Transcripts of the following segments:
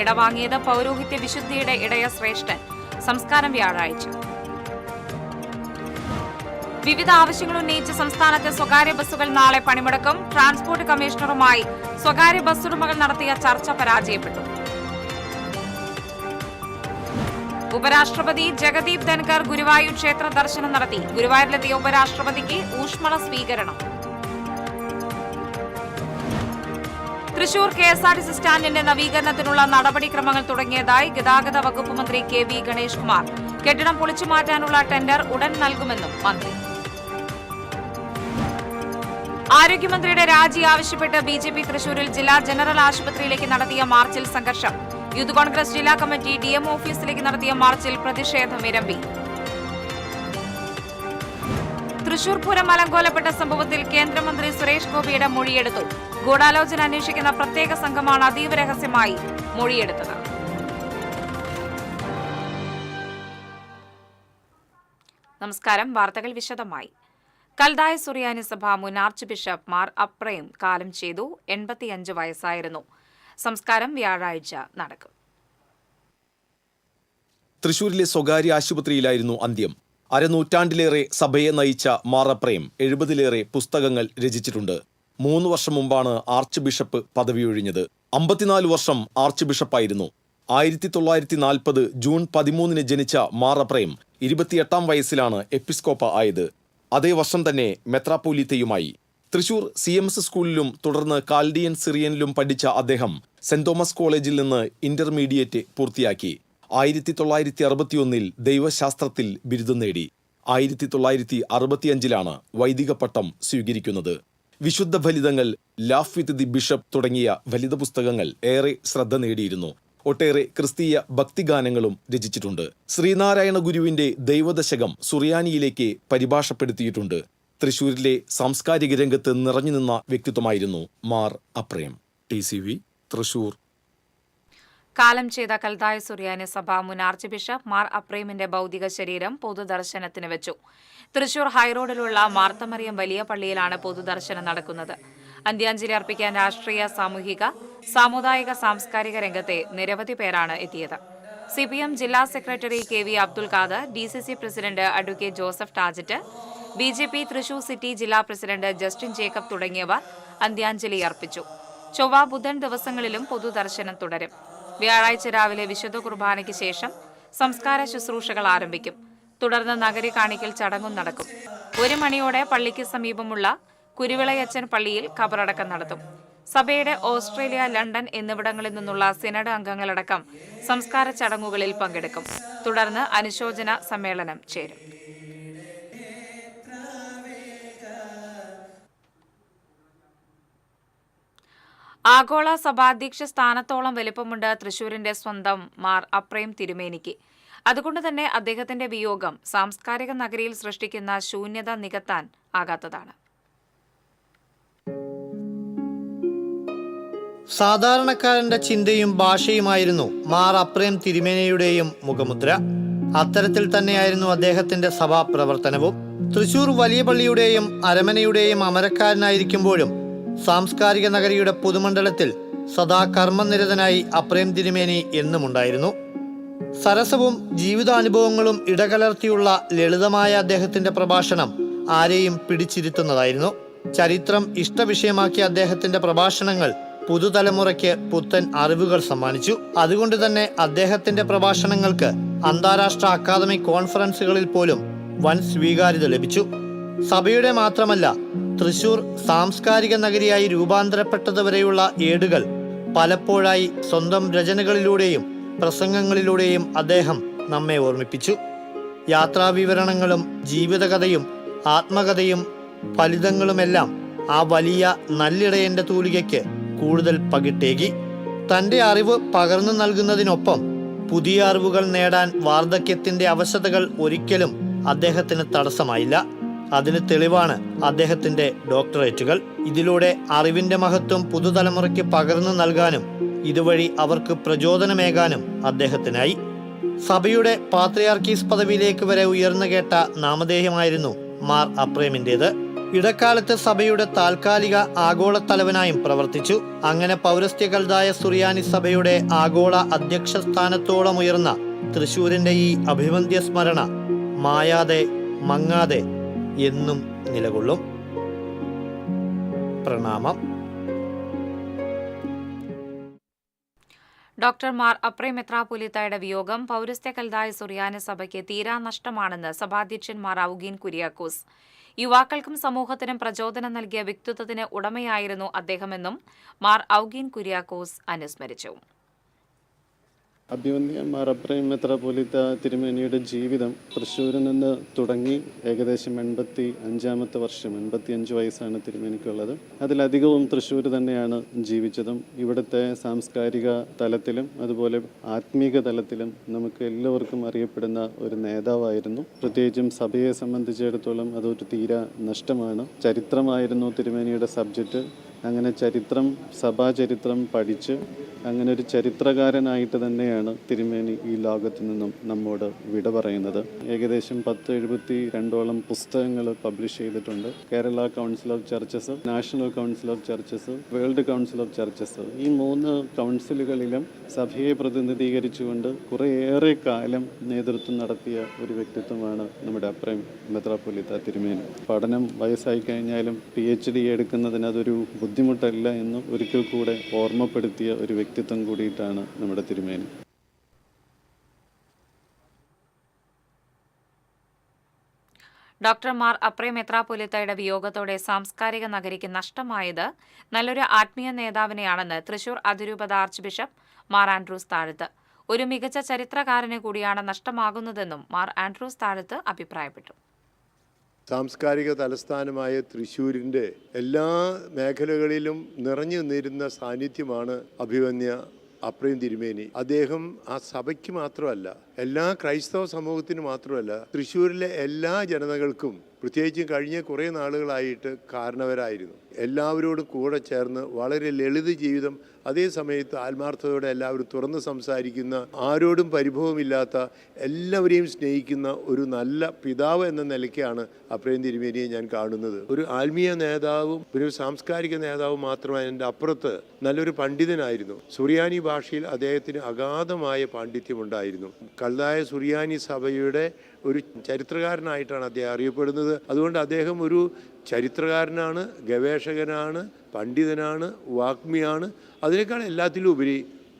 ഇടവാങ്ങിയത് പൗരോഹിത്യ വിശുദ്ധിയുടെ ഇടയ ശ്രേഷ്ഠൻ. സംസ്കാരം വ്യാഴാഴ്ച. വിവിധ ആവശ്യങ്ങൾ ഉന്നയിച്ച് സംസ്ഥാനത്തെ സ്വകാര്യ ബസ്സുകൾ നാളെ പണിമുടക്കും. ട്രാൻസ്പോർട്ട് കമ്മീഷണറുമായി സ്വകാര്യ ബസ് ഉടമകൾ നടത്തിയ ചർച്ച പരാജയപ്പെട്ടു. ഉപരാഷ്ട്രപതി ജഗദീപ് ധൻകർ ഗുരുവായൂർ ക്ഷേത്ര ദർശനം നടത്തി. ഗുരുവായൂരിലെത്തിയ ഉപരാഷ്ട്രപതിക്ക് ഊഷ്മള സ്വീകരണം. തൃശൂർ KSRTC സ്റ്റാൻഡിന്റെ നവീകരണത്തിനുള്ള നടപടിക്രമങ്ങൾ തുടങ്ങിയതായി ഗതാഗത വകുപ്പ് മന്ത്രി KV ഗണേഷ് കുമാർ. കെട്ടിടം പൊളിച്ചുമാറ്റാനുള്ള ടെൻഡർ ഉടൻ നൽകുമെന്നും മന്ത്രി. ആരോഗ്യമന്ത്രിയുടെ രാജി ആവശ്യപ്പെട്ട് BJP തൃശൂരിൽ ജില്ലാ ജനറൽ ആശുപത്രിയിലേക്ക് നടത്തിയ മാർച്ചിൽ സംഘർഷം. യൂത്ത് കോൺഗ്രസ് ജില്ലാ കമ്മിറ്റി DM ഓഫീസിലേക്ക് നടത്തിയ മാർച്ചിൽ പ്രതിഷേധം ഇരമ്പി. തൃശൂർ പൂരം അലങ്കോലപ്പെട്ട സംഭവത്തിൽ കേന്ദ്രമന്ത്രി സുരേഷ് ഗോപിയുടെ മൊഴിയെടുത്തു. ഗൂഢാലോചന അന്വേഷിക്കുന്ന പ്രത്യേക സംഘമാണ് അതീവ രഹസ്യമായി മൊഴിയെടുത്തത്. നമസ്കാരം. വാർത്തകൾ വിശദമായി. കൽദായ സുറിയാനി സഭ മുൻ ആർച്ച് ബിഷപ്പ് മാർ അപ്രേം കാലം ചെയ്തു. 85 വയസ്സായിരുന്നു. സംസ്കാരം വ്യാഴാഴ്ച നടക്കും. തൃശൂരിലെ സ്വകാര്യ ആശുപത്രിയിലായിരുന്നു അന്ത്യം. അരനൂറ്റാണ്ടിലേറെ സഭയെ നയിച്ച മാർ അപ്രേം 70ലേറെ പുസ്തകങ്ങൾ രചിച്ചിട്ടുണ്ട്. 3 വർഷം മുമ്പാണ് ആർച്ച് ബിഷപ്പ് പദവിയൊഴിഞ്ഞത്. 54 വർഷം ആർച്ച് ബിഷപ്പായിരുന്നു. 1940 ജൂൺ 13 ജനിച്ച മാർ അപ്രേം 28-ാം വയസ്സിലാണ് എപ്പിസ്കോപ്പ ആയത്. അതേ വർഷം തന്നെ മെത്രാപ്പോലീത്തയുമായി. തൃശൂർ CMS സ്കൂളിലും തുടർന്ന് കാൽഡിയൻ സിറിയനിലും പഠിച്ച അദ്ദേഹം സെന്റ് തോമസ് കോളേജിൽ നിന്ന് ഇന്റർമീഡിയറ്റ് പൂർത്തിയാക്കി. 1961 ദൈവശാസ്ത്രത്തിൽ ബിരുദം നേടി. 1965 വൈദിക പട്ടം സ്വീകരിക്കുന്നത്. വിശുദ്ധ ഫലിതങ്ങൾ, ലാഫ് വിത്ത് ദി ബിഷപ്പ് തുടങ്ങിയ ഫലിത പുസ്തകങ്ങൾ ഏറെ ശ്രദ്ധ നേടിയിരുന്നു. ഒട്ടേറെ ക്രിസ്തീയ ഭക്തിഗാനങ്ങളും രചിച്ചിട്ടുണ്ട്. ശ്രീനാരായണ ഗുരുവിന്റെ ദൈവദശകം സുറിയാനിയിലേക്ക് പരിഭാഷപ്പെടുത്തിയിട്ടുണ്ട്. തൃശൂരിലെ സാംസ്കാരിക രംഗത്ത് നിറഞ്ഞുനിന്ന വ്യക്തിത്വമായിരുന്നു മാർ അപ്രേം. TCV തൃശൂർ. കാലം ചെയ്ത കൽദായ സുറിയാനി സഭ മുൻ ആർച്ച് ബിഷപ്പ് മാർ അപ്രേമിന്റെ ഭൗതിക ശരീരം പൊതുദർശനത്തിന് വെച്ചു. തൃശൂർ ഹൈറോഡിലുള്ള മാർത്തമറിയം വലിയ പള്ളിയിലാണ് പൊതുദർശനം നടക്കുന്നത്. അന്ത്യാഞ്ജലി അർപ്പിക്കാൻ രാഷ്ട്രീയ, സാമൂഹിക, സാമുദായിക, സാംസ്കാരിക രംഗത്തെ നിരവധി പേരാണ് എത്തിയത്. CPM ജില്ലാ secretary KV Abdul Khader, DCC president advocate Joseph Tajet, BJP Thrissur city ജില്ലാ പ്രസിഡന്റ് ജസ്റ്റിൻ ജേക്കബ് തുടങ്ങിയവർ അന്ത്യാഞ്ജലി അർപ്പിച്ചു. ചൊവ്വ, ബുധൻ ദിവസങ്ങളിലും പൊതുദർശനം തുടരും. വ്യാഴാഴ്ച രാവിലെ വിശുദ്ധ കുർബാനയ്ക്ക് ശേഷം സംസ്കാര ശുശ്രൂഷകൾ ആരംഭിക്കും. തുടർന്ന് നഗരി കാണിക്കൽ ചടങ്ങും നടക്കും. 1 മണിയോടെ പള്ളിക്ക് സമീപമുള്ള കുരുവിളയച്ചൻ പള്ളിയിൽ ഖബറടക്കം നടത്തും. സഭയുടെ ഓസ്ട്രേലിയ, ലണ്ടൻ എന്നിവിടങ്ങളിൽ നിന്നുള്ള സിനഡ് അംഗങ്ങളടക്കം സംസ്കാര ചടങ്ങുകളിൽ പങ്കെടുക്കും. തുടർന്ന് അനുശോചന സമ്മേളനം ചേരും. ആഗോള സഭാധ്യക്ഷ സ്ഥാനത്തോളം വലിപ്പമുണ്ട് തൃശൂരിന്റെ സ്വന്തം മാർ അപ്രേം തിരുമേനിക്ക്. അതുകൊണ്ട് തന്നെ അദ്ദേഹത്തിന്റെ വിയോഗം സാംസ്കാരിക നഗരിയിൽ സൃഷ്ടിക്കുന്ന ശൂന്യത നികത്താൻ ആകാത്തതാണ്. സാധാരണക്കാരന്റെ ചിന്തയും ഭാഷയുമായിരുന്നു മാർ അപ്രേം തിരുമേനിയുടെയും മുഖമുദ്ര. അത്തരത്തിൽ തന്നെയായിരുന്നു അദ്ദേഹത്തിന്റെ സഭാ പ്രവർത്തനവും. തൃശൂർ വലിയ പള്ളിയുടെയും അരമനയുടെയും അമരക്കാരനായിരിക്കുമ്പോഴും സാംസ്കാരിക നഗരിയുടെ പൊതുമണ്ഡലത്തിൽ സദാ കർമ്മനിരതനായി അപ്രേം തിരുമേനി എന്നുമുണ്ടായിരുന്നു. സരസവും ജീവിതാനുഭവങ്ങളും ഇടകലർത്തിയുള്ള ലളിതമായ അദ്ദേഹത്തിന്റെ പ്രഭാഷണം ആരെയും പിടിച്ചിരുത്തുന്നതായിരുന്നു. ചരിത്രം ഇഷ്ടവിഷയമാക്കിയ അദ്ദേഹത്തിന്റെ പ്രഭാഷണങ്ങൾ പുതുതലമുറയ്ക്ക് പുത്തൻ അറിവുകൾ സമ്മാനിച്ചു. അതുകൊണ്ട് തന്നെ അദ്ദേഹത്തിന്റെ പ്രഭാഷണങ്ങൾക്ക് അന്താരാഷ്ട്ര അക്കാദമിക് കോൺഫറൻസുകളിൽ പോലും വൻ സ്വീകാര്യത ലഭിച്ചു. സഭയുടെ മാത്രമല്ല, തൃശൂർ സാംസ്കാരിക നഗരിയായി രൂപാന്തരപ്പെട്ടതുവരെയുള്ള ഏടുകൾ പലപ്പോഴായി സ്വന്തം രചനകളിലൂടെയും പ്രസംഗങ്ങളിലൂടെയും അദ്ദേഹം നമ്മെ ഓർമ്മിപ്പിച്ചു. യാത്രാവിവരണങ്ങളും ജീവിതകഥയും ആത്മകഥയും ഫലിതങ്ങളുമെല്ലാം ആ വലിയ നല്ലിടയന്റെ തൂലികയ്ക്ക് കൂടുതൽ പകിട്ടേകി. തന്റെ അറിവ് പകർന്നു നൽകുന്നതിനൊപ്പം പുതിയ അറിവുകൾ നേടാൻ വാർദ്ധക്യത്തിന്റെ അവശതകൾ ഒരിക്കലും അദ്ദേഹത്തിന് തടസ്സമായില്ല. അതിന് തെളിവാണ് അദ്ദേഹത്തിന്റെ ഡോക്ടറേറ്റുകൾ. ഇതിലൂടെ അറിവിന്റെ മഹത്വം പുതുതലമുറയ്ക്ക് പകർന്നു നൽകാനും ഇതുവഴി അവർക്ക് പ്രചോദനമേകാനും അദ്ദേഹത്തിനായി. സഭയുടെ പാത്രിയാർക്കീസ് പദവിയിലേക്ക് വരെ ഉയർന്നു കേട്ട നാമധേയമായിരുന്നു മാർ അപ്രേമിൻ്റേത്. ഇടക്കാലത്ത് സഭയുടെ താൽക്കാലിക ആഗോള തലവനായും പ്രവർത്തിച്ചു. അങ്ങനെ പൗരസ്ത്യ കൽദായ സുറിയാനി സഭയുടെ ആഗോള അധ്യക്ഷ സ്ഥാനത്തോളം ഉയർന്ന തൃശൂരിന്റെ ഈ അഭിവന്ദ്യ സ്മരണ മായാതെ മങ്ങാതെ എന്നും നിലകൊള്ളും. പ്രണാമം. ഡോക്ടർ മാർ അപ്രേം മെത്രാപ്പൊലീത്തായുടെ വിയോഗം പൗരസ്ത്യ കൽദായ സുറിയാനി സഭയ്ക്ക് തീരാ നഷ്ടമാണെന്ന് സഭാധ്യക്ഷൻ മാർ ഔഗീൻ കുര്യാക്കോസ്. യുവാക്കൾക്കും സമൂഹത്തിനും പ്രചോദനം നൽകിയ വ്യക്തിത്വത്തിന് ഉടമയായിരുന്നു അദ്ദേഹമെന്നും മാർ ഔഗീൻ കുര്യാക്കോസ് അനുസ്മരിച്ചു. അഭിവന്ദ്യ മാർ അപ്രേം മെത്രാപ്പൊലീത്ത തിരുമേനിയുടെ ജീവിതം തൃശ്ശൂരിൽ നിന്ന് തുടങ്ങി ഏകദേശം 85-ാമത്തെ വർഷം, 85 വയസ്സാണ് തിരുമേനിക്കുള്ളത്. അതിലധികവും തൃശ്ശൂർ തന്നെയാണ് ജീവിച്ചതും. ഇവിടുത്തെ സാംസ്കാരിക തലത്തിലും അതുപോലെ ആത്മീക തലത്തിലും നമുക്ക് എല്ലാവർക്കും അറിയപ്പെടുന്ന ഒരു നേതാവായിരുന്നു. പ്രത്യേകിച്ചും സഭയെ സംബന്ധിച്ചിടത്തോളം അതൊരു തീരാ നഷ്ടമാണ്. ചരിത്രമായിരുന്നു തിരുമേനിയുടെ സബ്ജക്റ്റ്. അങ്ങനെ സഭാചരിത്രം പഠിച്ച് അങ്ങനെ ഒരു ചരിത്രകാരനായിട്ട് തന്നെയാണ് തിരുമേനി ഈ ലോകത്തു നിന്നും നമ്മോട് വിട പറയുന്നത്. ഏകദേശം 1072ഓളം പുസ്തകങ്ങൾ പബ്ലിഷ് ചെയ്തിട്ടുണ്ട്. Kerala council of churches, national council of churches, world council of churches, ഈ 3 കൗൺസിലുകളിലും സഭയെ പ്രതിനിധീകരിച്ചുകൊണ്ട് കുറേയേറെ കാലം നേതൃത്വം നടത്തിയ ഒരു വ്യക്തിത്വമാണ് നമ്മുടെ അപ്രേം മെത്രാപ്പൊലീത്ത തിരുമേനി. പഠനം വയസ്സായി കഴിഞ്ഞാലും PhD എടുക്കുന്നതിന് അതൊരു ബുദ്ധിമുട്ടല്ല എന്ന് ഒരിക്കൽ കൂടെ ഓർമ്മപ്പെടുത്തിയ ഒരു വ്യക്തിത്വം കൂടിയിട്ടാണ് നമ്മുടെ തിരുമേനി. ഡോക്ടർ മാർ അപ്രേം മെത്രാപ്പൊലീത്തയുടെ വിയോഗത്തോടെ സാംസ്കാരിക നഗരിക്ക് നഷ്ടമായത് നല്ലൊരു ആത്മീയ നേതാവിനെയാണെന്ന് തൃശൂർ അതിരൂപത ആർച്ച് ബിഷപ്പ് മാർ ആൻഡ്രൂസ് താഴത്ത്. ഒരു മികച്ച ചരിത്രകാരനെ കൂടിയാണ് നഷ്ടമാകുന്നതെന്നും മാർ ആൻഡ്രൂസ് താഴത്ത് അഭിപ്രായപ്പെട്ടു. സാംസ്കാരിക തലസ്ഥാനമായ തൃശ്ശൂരിൻ്റെ എല്ലാ മേഖലകളിലും നിറഞ്ഞു നിന്നിരുന്ന സാന്നിധ്യമാണ് അഭിവന്ദ്യ അപ്രേം തിരുമേനി. അദ്ദേഹം ആ സഭയ്ക്ക് മാത്രമല്ല, എല്ലാ ക്രൈസ്തവ സമൂഹത്തിന് മാത്രമല്ല, തൃശ്ശൂരിലെ എല്ലാ ജനതകൾക്കും പ്രത്യേകിച്ചും കഴിഞ്ഞ കുറേ നാളുകളായിട്ട് കാരണവരായിരുന്നു. എല്ലാവരോടും കൂടെ ചേർന്ന് വളരെ ലളിത ജീവിതം, അതേ സമയത്ത് ആത്മാർത്ഥതയോടെ എല്ലാവരും തുറന്ന് സംസാരിക്കുന്ന, ആരോടും പരിഭവമില്ലാത്ത, എല്ലാവരെയും സ്നേഹിക്കുന്ന ഒരു നല്ല പിതാവ് എന്ന നിലയ്ക്കാണ് അപ്രേം തിരുമേനിയെ ഞാൻ കാണുന്നത്. ഒരു ആത്മീയ നേതാവും ഒരു സാംസ്കാരിക നേതാവും മാത്രമല്ല, എൻ്റെ അപ്പുറത്ത് നല്ലൊരു പണ്ഡിതനായിരുന്നു. സുറിയാനി ഭാഷയിൽ അദ്ദേഹത്തിന് അഗാധമായ പാണ്ഡിത്യമുണ്ടായിരുന്നു. കൽദായ സുറിയാനി സഭയുടെ ഒരു ചരിത്രകാരനായിട്ടാണ് അദ്ദേഹം അറിയപ്പെടുന്നത്. അതുകൊണ്ട് അദ്ദേഹം ഒരു ചരിത്രകാരനാണ്, ഗവേഷകനാണ്, പണ്ഡിതനാണ്, വാഗ്മിയാണ്. അതിനേക്കാൾ എല്ലാത്തിലും ഉപരി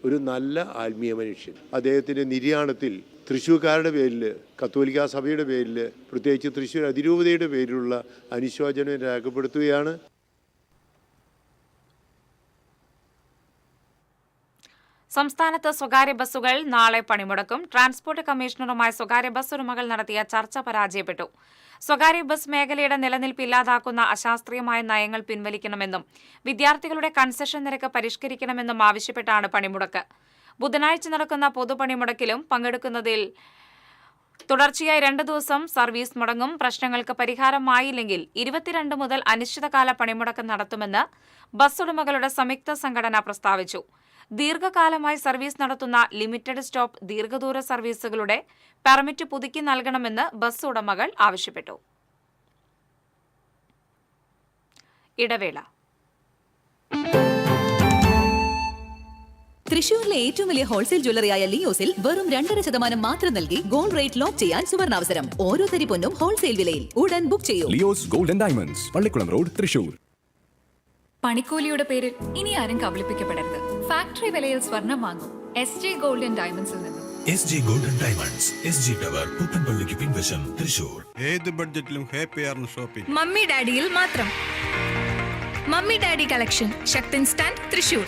ഒരു നല്ല ആത്മീയ മനുഷ്യൻ. അദ്ദേഹത്തിൻ്റെ നിര്യാണത്തിൽ തൃശ്ശൂർക്കാരുടെ പേരിൽ, കത്തോലിക്കാ സഭയുടെ പേരിൽ, പ്രത്യേകിച്ച് തൃശ്ശൂർ അതിരൂപതയുടെ പേരിലുള്ള അനുശോചനം രേഖപ്പെടുത്തുകയാണ്. സംസ്ഥാനത്ത് സ്വകാര്യ ബസ്സുകൾ നാളെ പണിമുടക്കും. ട്രാൻസ്പോർട്ട് കമ്മീഷണറുമായി സ്വകാര്യ ബസ് ഉടമകൾ നടത്തിയ ചർച്ച പരാജയപ്പെട്ടു. സ്വകാര്യ ബസ് മേഖലയുടെ നിലനിൽപ്പ് ഇല്ലാതാക്കുന്ന അശാസ്ത്രീയമായ നയങ്ങൾ പിൻവലിക്കണമെന്നും വിദ്യാർത്ഥികളുടെ കൺസെഷൻ നിരക്ക് പരിഷ്കരിക്കണമെന്നും ആവശ്യപ്പെട്ടാണ് പണിമുടക്ക്. ബുധനാഴ്ച നടക്കുന്ന പൊതുപണിമുടക്കിലും പങ്കെടുക്കുന്നതിൽ തുടർച്ചയായി 2 ദിവസം സർവീസ് മുടങ്ങും. പ്രശ്നങ്ങൾക്ക് പരിഹാരമായില്ലെങ്കിൽ 22 മുതൽ അനിശ്ചിതകാല പണിമുടക്ക് നടത്തുമെന്ന് ബസ് ഉടമകളുടെ സംയുക്ത സംഘടന പ്രസ്താവിച്ചു. ദീർഘകാലമായി സർവീസ് നടത്തുന്ന ലിമിറ്റഡ് സ്റ്റോപ്പ് ദീർഘദൂര സർവീസുകളുടെ പെർമിറ്റ് പുതുക്കി നൽകണമെന്ന് ബസ് ഉടമകൾ ആവശ്യപ്പെട്ടു. ഇടവേള. തൃശൂരിലെ ഏറ്റവും വലിയ ഹോൾസെയിൽ ജ്വല്ലറിയായ ലിയോസിൽ വെറും 2.5% മാത്രം നൽകി ഗോൾഡ് റേറ്റ് ലോക്ക് ചെയ്യാൻ സുവർണാവസരം. ഓരോ തരി പൊന്നും ഹോൾസെയിൽ വിലയിൽ. ഉടൻ ബുക്ക് ചെയ്യൂ. Leos gold and diamonds, Pallikulam road, Thrissur. പണിക്കൂലിയുടെ പേരിൽ ഇനി ആരും കബളിപ്പിക്കപ്പെടരുത്. ഫാക്ടറി വിലയിൽ സ്വർണം വാങ്ങും SJ ഗോൾഡ് ആൻഡ് ഡയമണ്ട്സിൽ നിന്നും. SJ gold and diamonds, SG tower, പൂപ്പൻപള്ളിക്ക് പിൻവശം, തൃശൂർ. ഏത് ബഡ്ജറ്റിലും ഹാപ്പിയാണ് ഷോപ്പിംഗ്. മമ്മി ഡാഡിയിൽ മാത്രം. Mummy daddy collection, Sakthan stand, Thrissur.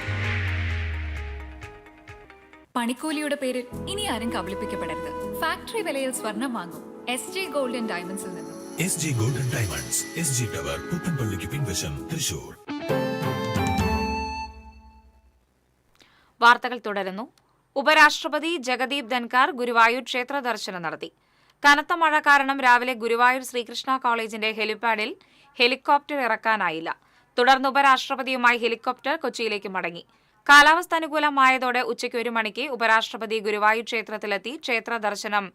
പണിക്കൂലിയുടെ പേരിൽ ഇനി ആരും കബളിപ്പിക്കപ്പെടരുത്. ഫാക്ടറി വിലയിൽ സ്വർണം വാങ്ങും SJ ഗോൾഡ് ആൻഡ് ഡയമണ്ട്സിൽ നിന്നും. SJ gold and diamonds, SG tower, പൂപ്പൻപള്ളിക്ക് പിൻവശം, തൃശൂർ. വാർത്തകൾ തുടരുന്നു. ഉപരാഷ്ട്രപതി ജഗദീപ് ധൻഖർ ഗുരുവായൂർ ക്ഷേത്ര ദർശനം നടത്തി. കനത്ത മഴ കാരണം രാവിലെ ഗുരുവായൂർ ശ്രീകൃഷ്ണ കോളേജിന്റെ ഹെലിപാഡിൽ ഹെലികോപ്റ്റർ ഇറക്കാനായില്ല. തുടർന്ന് ഉപരാഷ്ട്രപതിയുമായി ഹെലികോപ്റ്റർ കൊച്ചിയിലേക്ക് മടങ്ങി. കാലാവസ്ഥ അനുകൂലമായതോടെ ഉച്ചയ്ക്ക് 1 മണിക്ക് ഉപരാഷ്ട്രപതി ഗുരുവായൂർ ക്ഷേത്രത്തിലെത്തി ക്ഷേത്ര ദർശനം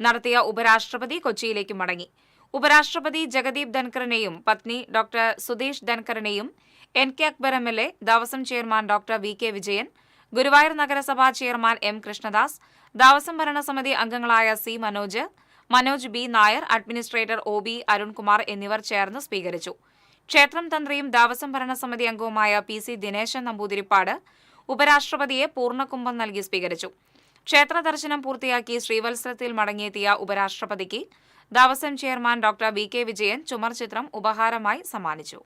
നടത്തിയ ഉപരാഷ്ട്രപതി കൊച്ചിയിലേക്ക് മടങ്ങി. ഉപരാഷ്ട്രപതി ജഗദീപ് ധൻഖറിനെയും പത്നി ഡോക്ടർ സുധീഷ് ധൻഖറിനെയും NK അക്ബർ MLA, ദേവസ്വം chairman doctor VK Vijayan, Guruvayur നഗരസഭാ ചെയർമാൻ M കൃഷ്ണദാസ്, ദേവസ്വം ഭരണസമിതി അംഗങ്ങളായ C Manoj, Manoj B Nair, administrator OB Arunkumar എന്നിവർ ചേർന്ന് സ്വീകരിച്ചു. ക്ഷേത്രം തന്ത്രിയും ദേവസ്വം ഭരണസമിതി അംഗവുമായ PC ദിനേശൻ നമ്പൂതിരിപ്പാട് ഉപരാഷ്ട്രപതിയെ പൂർണ്ണകുംഭം നൽകി സ്വീകരിച്ചു. ക്ഷേത്ര ദർശനം പൂർത്തിയാക്കി ശ്രീവത്സരത്തിൽ മടങ്ങിയെത്തിയ ഉപരാഷ്ട്രപതിക്ക് ദേവസ്വം ചെയർമാൻ ഡോക്ടർ VK വിജയൻ ചുമർ ചിത്രം ഉപഹാരമായി സമ്മാനിച്ചു.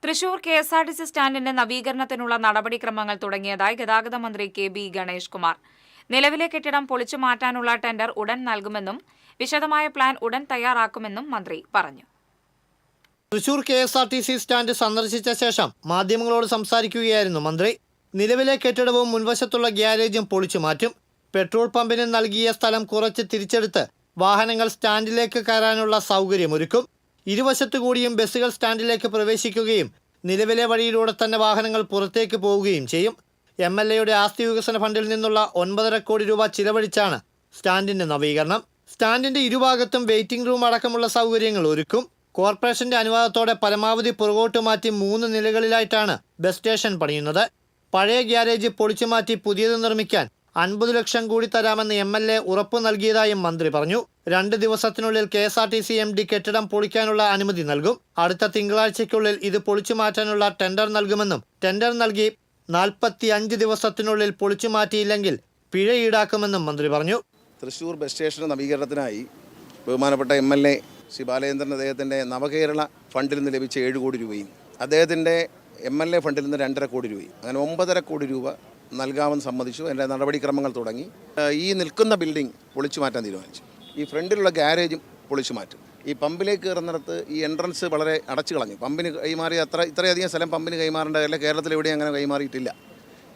തൃശൂർ KSRTC സ്റ്റാൻഡിന്റെ നവീകരണത്തിനുള്ള നടപടിക്രമങ്ങൾ തുടങ്ങിയതായി ഗതാഗത മന്ത്രി KB ഗണേഷ് കുമാർ. നിലവിലെ കെട്ടിടം പൊളിച്ചു മാറ്റാനുള്ള ടെൻഡർ ഉടൻ നൽകുമെന്നും വിശദമായ പ്ലാൻ ഉടൻ തയ്യാറാക്കുമെന്നും മന്ത്രി പറഞ്ഞു. തൃശൂർ KSRTC സ്റ്റാൻഡ് സന്ദർശിച്ച ശേഷം മാധ്യമങ്ങളോട് സംസാരിക്കുകയായിരുന്നു മന്ത്രി. നിലവിലെ കെട്ടിടവും മുൻവശത്തുള്ള ഗ്യാരേജും പൊളിച്ചു മാറ്റും. പെട്രോൾ പമ്പിന് നൽകിയ സ്ഥലം കുറച്ച് തിരിച്ചെടുത്ത് വാഹനങ്ങൾ സ്റ്റാൻഡിലേക്ക് കയറാനുള്ള സൗകര്യമൊരുക്കും. ഇരുവശത്തുകൂടിയും ബസ്സുകൾ സ്റ്റാൻഡിലേക്ക് പ്രവേശിക്കുകയും നിലവിലെ വഴിയിലൂടെ തന്നെ വാഹനങ്ങൾ പുറത്തേക്ക് പോവുകയും ചെയ്യും. MLAയുടെ ആസ്തി വികസന ഫണ്ടിൽ നിന്നുള്ള 9.5 കോടി രൂപ ചിലവഴിച്ചാണ് സ്റ്റാൻഡിന്റെ നവീകരണം. സ്റ്റാൻഡിന്റെ ഇരുഭാഗത്തും വെയിറ്റിംഗ് റൂം അടക്കമുള്ള സൗകര്യങ്ങൾ ഒരുക്കും. കോർപ്പറേഷന്റെ അനുവാദത്തോടെ പരമാവധി പുറകോട്ട് മാറ്റി 3 നിലകളിലായിട്ടാണ് ബസ് സ്റ്റേഷൻ പണിയുന്നത്. പഴയ ഗ്യാരേജ് പൊളിച്ചുമാറ്റി പുതിയത് നിർമ്മിക്കാൻ 50 ലക്ഷം കൂടി തരാമെന്ന് MLA ഉറപ്പു നൽകിയതായും മന്ത്രി പറഞ്ഞു. 2 ദിവസത്തിനുള്ളിൽ KSRTC MD കെട്ടിടം പൊളിക്കാനുള്ള അനുമതി നൽകും. അടുത്ത തിങ്കളാഴ്ചയ്ക്കുള്ളിൽ ഇത് പൊളിച്ചു മാറ്റാനുള്ള ടെൻഡർ നൽകുമെന്നും ടെൻഡർ നൽകി 45 ദിവസത്തിനുള്ളിൽ പൊളിച്ചു മാറ്റിയില്ലെങ്കിൽ പിഴ ഈടാക്കുമെന്നും മന്ത്രി പറഞ്ഞു. തൃശ്ശൂർ ബസ് സ്റ്റേഷൻ നവീകരണത്തിനായി ബഹുമാനപ്പെട്ട MLA ശ്രീ ബാലചന്ദ്രൻ അദ്ദേഹത്തിൻ്റെ നവകേരള ഫണ്ടിൽ നിന്ന് ലഭിച്ച 7 കോടി രൂപയും അദ്ദേഹത്തിൻ്റെ MLA ഫണ്ടിൽ നിന്ന് 2.5 കോടി രൂപയും അങ്ങനെ 9.5 കോടി രൂപ നൽകാമെന്ന് സമ്മതിച്ചു. അതിൻ്റെ നടപടിക്രമങ്ങൾ തുടങ്ങി. ഈ നിൽക്കുന്ന ബിൽഡിംഗ് പൊളിച്ചു മാറ്റാൻ തീരുമാനിച്ചു. ഈ ഫ്രണ്ടിലുള്ള ഗ്യാരേജും പൊളിച്ചു മാറ്റും. ഈ പമ്പിലേക്ക് കയറുന്നിടത്ത് ഈ എൻട്രൻസ് വളരെ അടച്ചു കളഞ്ഞു. പമ്പിന് കൈമാറി ഇത്രയധികം സ്ഥലം പമ്പിന് കൈമാറേണ്ട കാര്യം കേരളത്തിൽ എവിടെയും അങ്ങനെ കൈമാറിയിട്ടില്ല.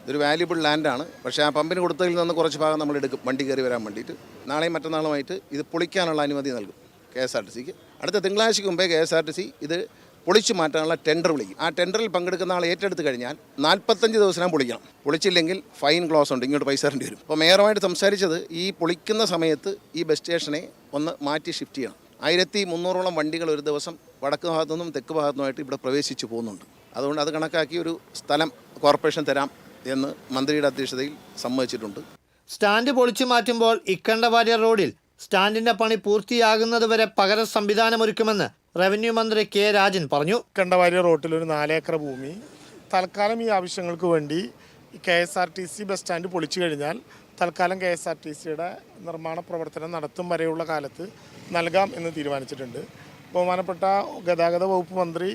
ഇതൊരു വാല്യുബിൾ ലാൻഡാണ്. പക്ഷേ ആ പമ്പിന് കൊടുത്തതിൽ നിന്ന് കുറച്ച് ഭാഗം നമ്മൾ എടുക്കും വണ്ടി കയറി വരാൻ വേണ്ടിയിട്ട്. നാളെയും മറ്റന്നാളുമായിട്ട് ഇത് പൊളിക്കാനുള്ള അനുമതി നൽകും KSRTCക്ക്. അടുത്ത തിങ്കളാഴ്ചയ്ക്ക് മുമ്പേ KSRTC ഇത് പൊളിച്ചു മാറ്റാനുള്ള ടെൻഡർ വിളിക്കും. ആ ടെൻഡറിൽ പങ്കെടുക്കുന്ന ആൾ ഏറ്റെടുത്ത് കഴിഞ്ഞാൽ 45 ദിവസം പൊളിക്കണം. പൊളിച്ചില്ലെങ്കിൽ ഫൈൻ ക്ലോസ് ഉണ്ട്, ഇങ്ങോട്ട് പൈസ തരേണ്ടി വരും. അപ്പോൾ മേയറുമായിട്ട് സംസാരിച്ചത് ഈ പൊളിക്കുന്ന സമയത്ത് ഈ ബസ് സ്റ്റേഷനെ ഒന്ന് മാറ്റി ഷിഫ്റ്റ് ചെയ്യണം. 1300ഓളം വണ്ടികൾ ഒരു ദിവസം വടക്ക് ഭാഗത്തു നിന്നും തെക്ക് ഭാഗത്തു നിന്നുമായിട്ട് ഇവിടെ പ്രവേശിച്ചു പോകുന്നുണ്ട്. അതുകൊണ്ട് അത് കണക്കാക്കി ഒരു സ്ഥലം കോർപ്പറേഷൻ തരാം എന്ന് മന്ത്രിയുടെ അധ്യക്ഷതയിൽ സമ്മതിച്ചിട്ടുണ്ട്. സ്റ്റാൻഡ് പൊളിച്ചു മാറ്റുമ്പോൾ ഇക്കണ്ടവാര്യർ റോഡിൽ സ്റ്റാൻഡിന്റെ പണി പൂർത്തിയാകുന്നതുവരെ പകരം സംവിധാനമൊരുക്കുമെന്ന് റവന്യൂ മന്ത്രി K രാജൻ പറഞ്ഞു. ഇക്കണ്ടവാര്യർ റോട്ടിൽ ഒരു 4 ഏക്കർ ഭൂമി തൽക്കാലം ഈ ആവശ്യങ്ങൾക്ക് വേണ്ടി KSRTC ബസ് സ്റ്റാൻഡ് പൊളിച്ചു കഴിഞ്ഞാൽ തൽക്കാലം KSRTCയുടെ നിർമ്മാണ പ്രവർത്തനം നടത്തും വരെയുള്ള കാലത്ത് നൽകാം എന്ന് തീരുമാനിച്ചിട്ടുണ്ട്. ബഹുമാനപ്പെട്ട ഗതാഗത വകുപ്പ് മന്ത്രി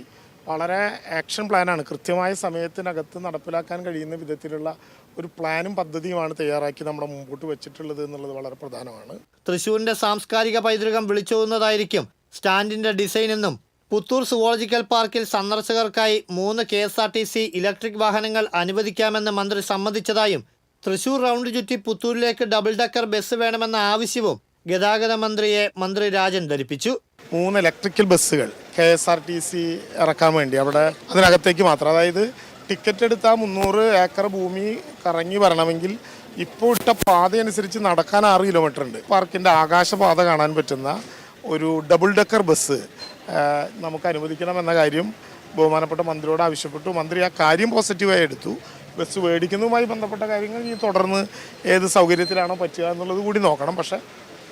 വളരെ ആക്ഷൻ പ്ലാനാണ്, കൃത്യമായ സമയത്തിനകത്ത് നടപ്പിലാക്കാൻ കഴിയുന്ന വിധത്തിലുള്ള ഒരു പ്ലാനും പദ്ധതിയുമാണ് തയ്യാറാക്കി നമ്മുടെ മുമ്പോട്ട് വെച്ചിട്ടുള്ളത് എന്നുള്ളത് വളരെ പ്രധാനമാണ്. തൃശ്ശൂരിന്റെ സാംസ്കാരിക പൈതൃകം വിളിച്ചോതുന്നതായിരിക്കും സ്റ്റാൻഡിന്റെ ഡിസൈൻ എന്നും പുത്തൂർ സുവോളജിക്കൽ പാർക്കിൽ സന്ദർശകർക്കായി 3 KSRTC ഇലക്ട്രിക് വാഹനങ്ങൾ അനുവദിക്കാമെന്ന് മന്ത്രി സമ്മതിച്ചതായും തൃശൂർ റൗണ്ട് ചുറ്റി പുത്തൂരിലേക്ക് ഡബിൾ ഡക്കർ ബസ് വേണമെന്ന ആവശ്യവും ഗതാഗത മന്ത്രിയെ മന്ത്രി രാജൻ ധരിപ്പിച്ചു. 3 ഇലക്ട്രിക്കൽ ബസ്സുകൾ KSRTC ഇറക്കാൻ വേണ്ടി അവിടെ അതിനകത്തേക്ക് മാത്രം, അതായത് ടിക്കറ്റ് എടുത്താൽ 300 ഏക്കർ ഭൂമി കറങ്ങി വരണമെങ്കിൽ ഇപ്പോൾ ഇട്ട പാതയനുസരിച്ച് നടക്കാൻ 6 കിലോമീറ്റർ ഉണ്ട്. പാർക്കിൻ്റെ ആകാശപാത കാണാൻ പറ്റുന്ന ഒരു ഡബിൾ ഡക്കർ ബസ് നമുക്ക് അനുവദിക്കണമെന്ന കാര്യം ബഹുമാനപ്പെട്ട മന്ത്രിയോട് ആവശ്യപ്പെട്ടു. മന്ത്രി ആ കാര്യം പോസിറ്റീവായി എടുത്തു. ബസ് മേടിക്കുന്നതുമായി ബന്ധപ്പെട്ട കാര്യങ്ങൾ ഈ തുടർന്ന് ഏത് സൗകര്യത്തിലാണോ പറ്റുക എന്നുള്ളത് കൂടി നോക്കണം. പക്ഷേ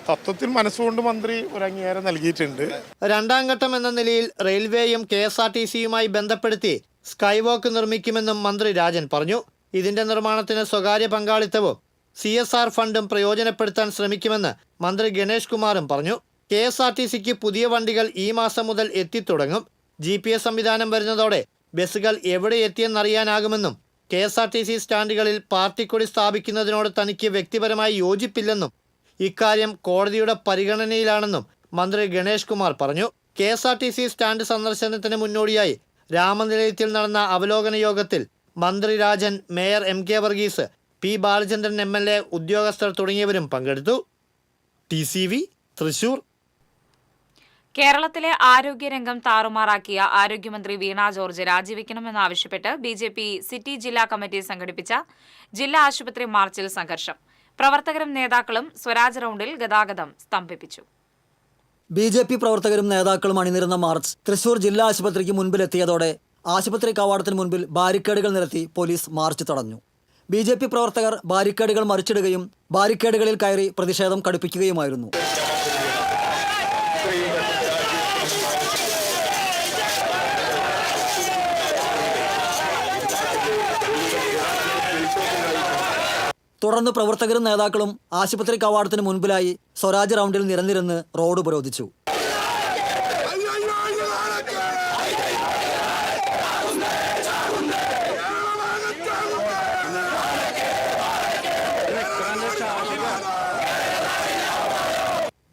തത്വത്തിൽ മനസ്സുകൊണ്ട് മന്ത്രി ഒരു അംഗീകാരം നൽകിയിട്ടുണ്ട്. 2ാം ഘട്ടം എന്ന നിലയിൽ റെയിൽവേയും KSRTCയുമായി ബന്ധപ്പെടുത്തി സ്കൈ വാക്ക് നിർമ്മിക്കുമെന്നും മന്ത്രി രാജൻ പറഞ്ഞു. ഇതിന്റെ നിർമ്മാണത്തിന് സ്വകാര്യ പങ്കാളിത്തവും CSR ഫണ്ടും പ്രയോജനപ്പെടുത്താൻ ശ്രമിക്കുമെന്ന് മന്ത്രി ഗണേഷ് കുമാറും പറഞ്ഞു. KSRTCക്ക് പുതിയ വണ്ടികൾ ഈ മാസം മുതൽ എത്തിത്തുടങ്ങും. GPS സംവിധാനം വരുന്നതോടെ ബസ്സുകൾ എവിടെ എത്തിയെന്നറിയാനാകുമെന്നും KSRTC സ്റ്റാൻഡുകളിൽ പാർട്ടിക്കൊടി സ്ഥാപിക്കുന്നതിനോട് തനിക്ക് വ്യക്തിപരമായി യോജിപ്പില്ലെന്നും ഇക്കാര്യം കോടതിയുടെ പരിഗണനയിലാണെന്നും മന്ത്രി ഗണേഷ് കുമാർ പറഞ്ഞു. KSRTC സ്റ്റാൻഡ് സന്ദർശനത്തിന് മുന്നോടിയായി രാമനിലയത്തിൽ നടന്ന അവലോകന യോഗത്തിൽ മന്ത്രി Rajan, mayor MK Varghese, P Balachandran MLA, ഉദ്യോഗസ്ഥർ തുടങ്ങിയവരും പങ്കെടുത്തു. TCV, തൃശൂർ. കേരളത്തിലെ ആരോഗ്യരംഗം താറുമാറാക്കിയ ആരോഗ്യമന്ത്രി വീണ ജോർജ് രാജിവെക്കണമെന്നാവശ്യപ്പെട്ട് BJP സിറ്റി ജില്ലാ കമ്മിറ്റി സംഘടിപ്പിച്ച ജില്ലാ ആശുപത്രി മാർച്ചിൽ സംഘർഷം. പ്രവർത്തകരും നേതാക്കളും സ്വരാജ് റൌണ്ടിൽ ഗതാഗതം സ്തംഭിപ്പിച്ചു. BJP പ്രവർത്തകരും നേതാക്കളും അണിനിരുന്ന മാർച്ച് തൃശൂർ ജില്ലാ ആശുപത്രിക്ക് മുൻപിലെത്തിയതോടെ ആശുപത്രി കവാടത്തിന് മുൻപിൽ ബാരിക്കേഡുകൾ നിരത്തി പോലീസ് മാർച്ച് തടഞ്ഞു. BJP പ്രവർത്തകർ ബാരിക്കേഡുകൾ മറിച്ചിടുകയും ബാരിക്കേഡുകളിൽ കയറി പ്രതിഷേധം കടുപ്പിക്കുകയുമായിരുന്നു. തുടർന്ന് പ്രവർത്തകരും നേതാക്കളും ആശുപത്രി കവാടത്തിന് മുൻപിലായി സ്വരാജ് റൌണ്ടിൽ നിരന്നിരുന്ന് റോഡ് ഉപരോധിച്ചു.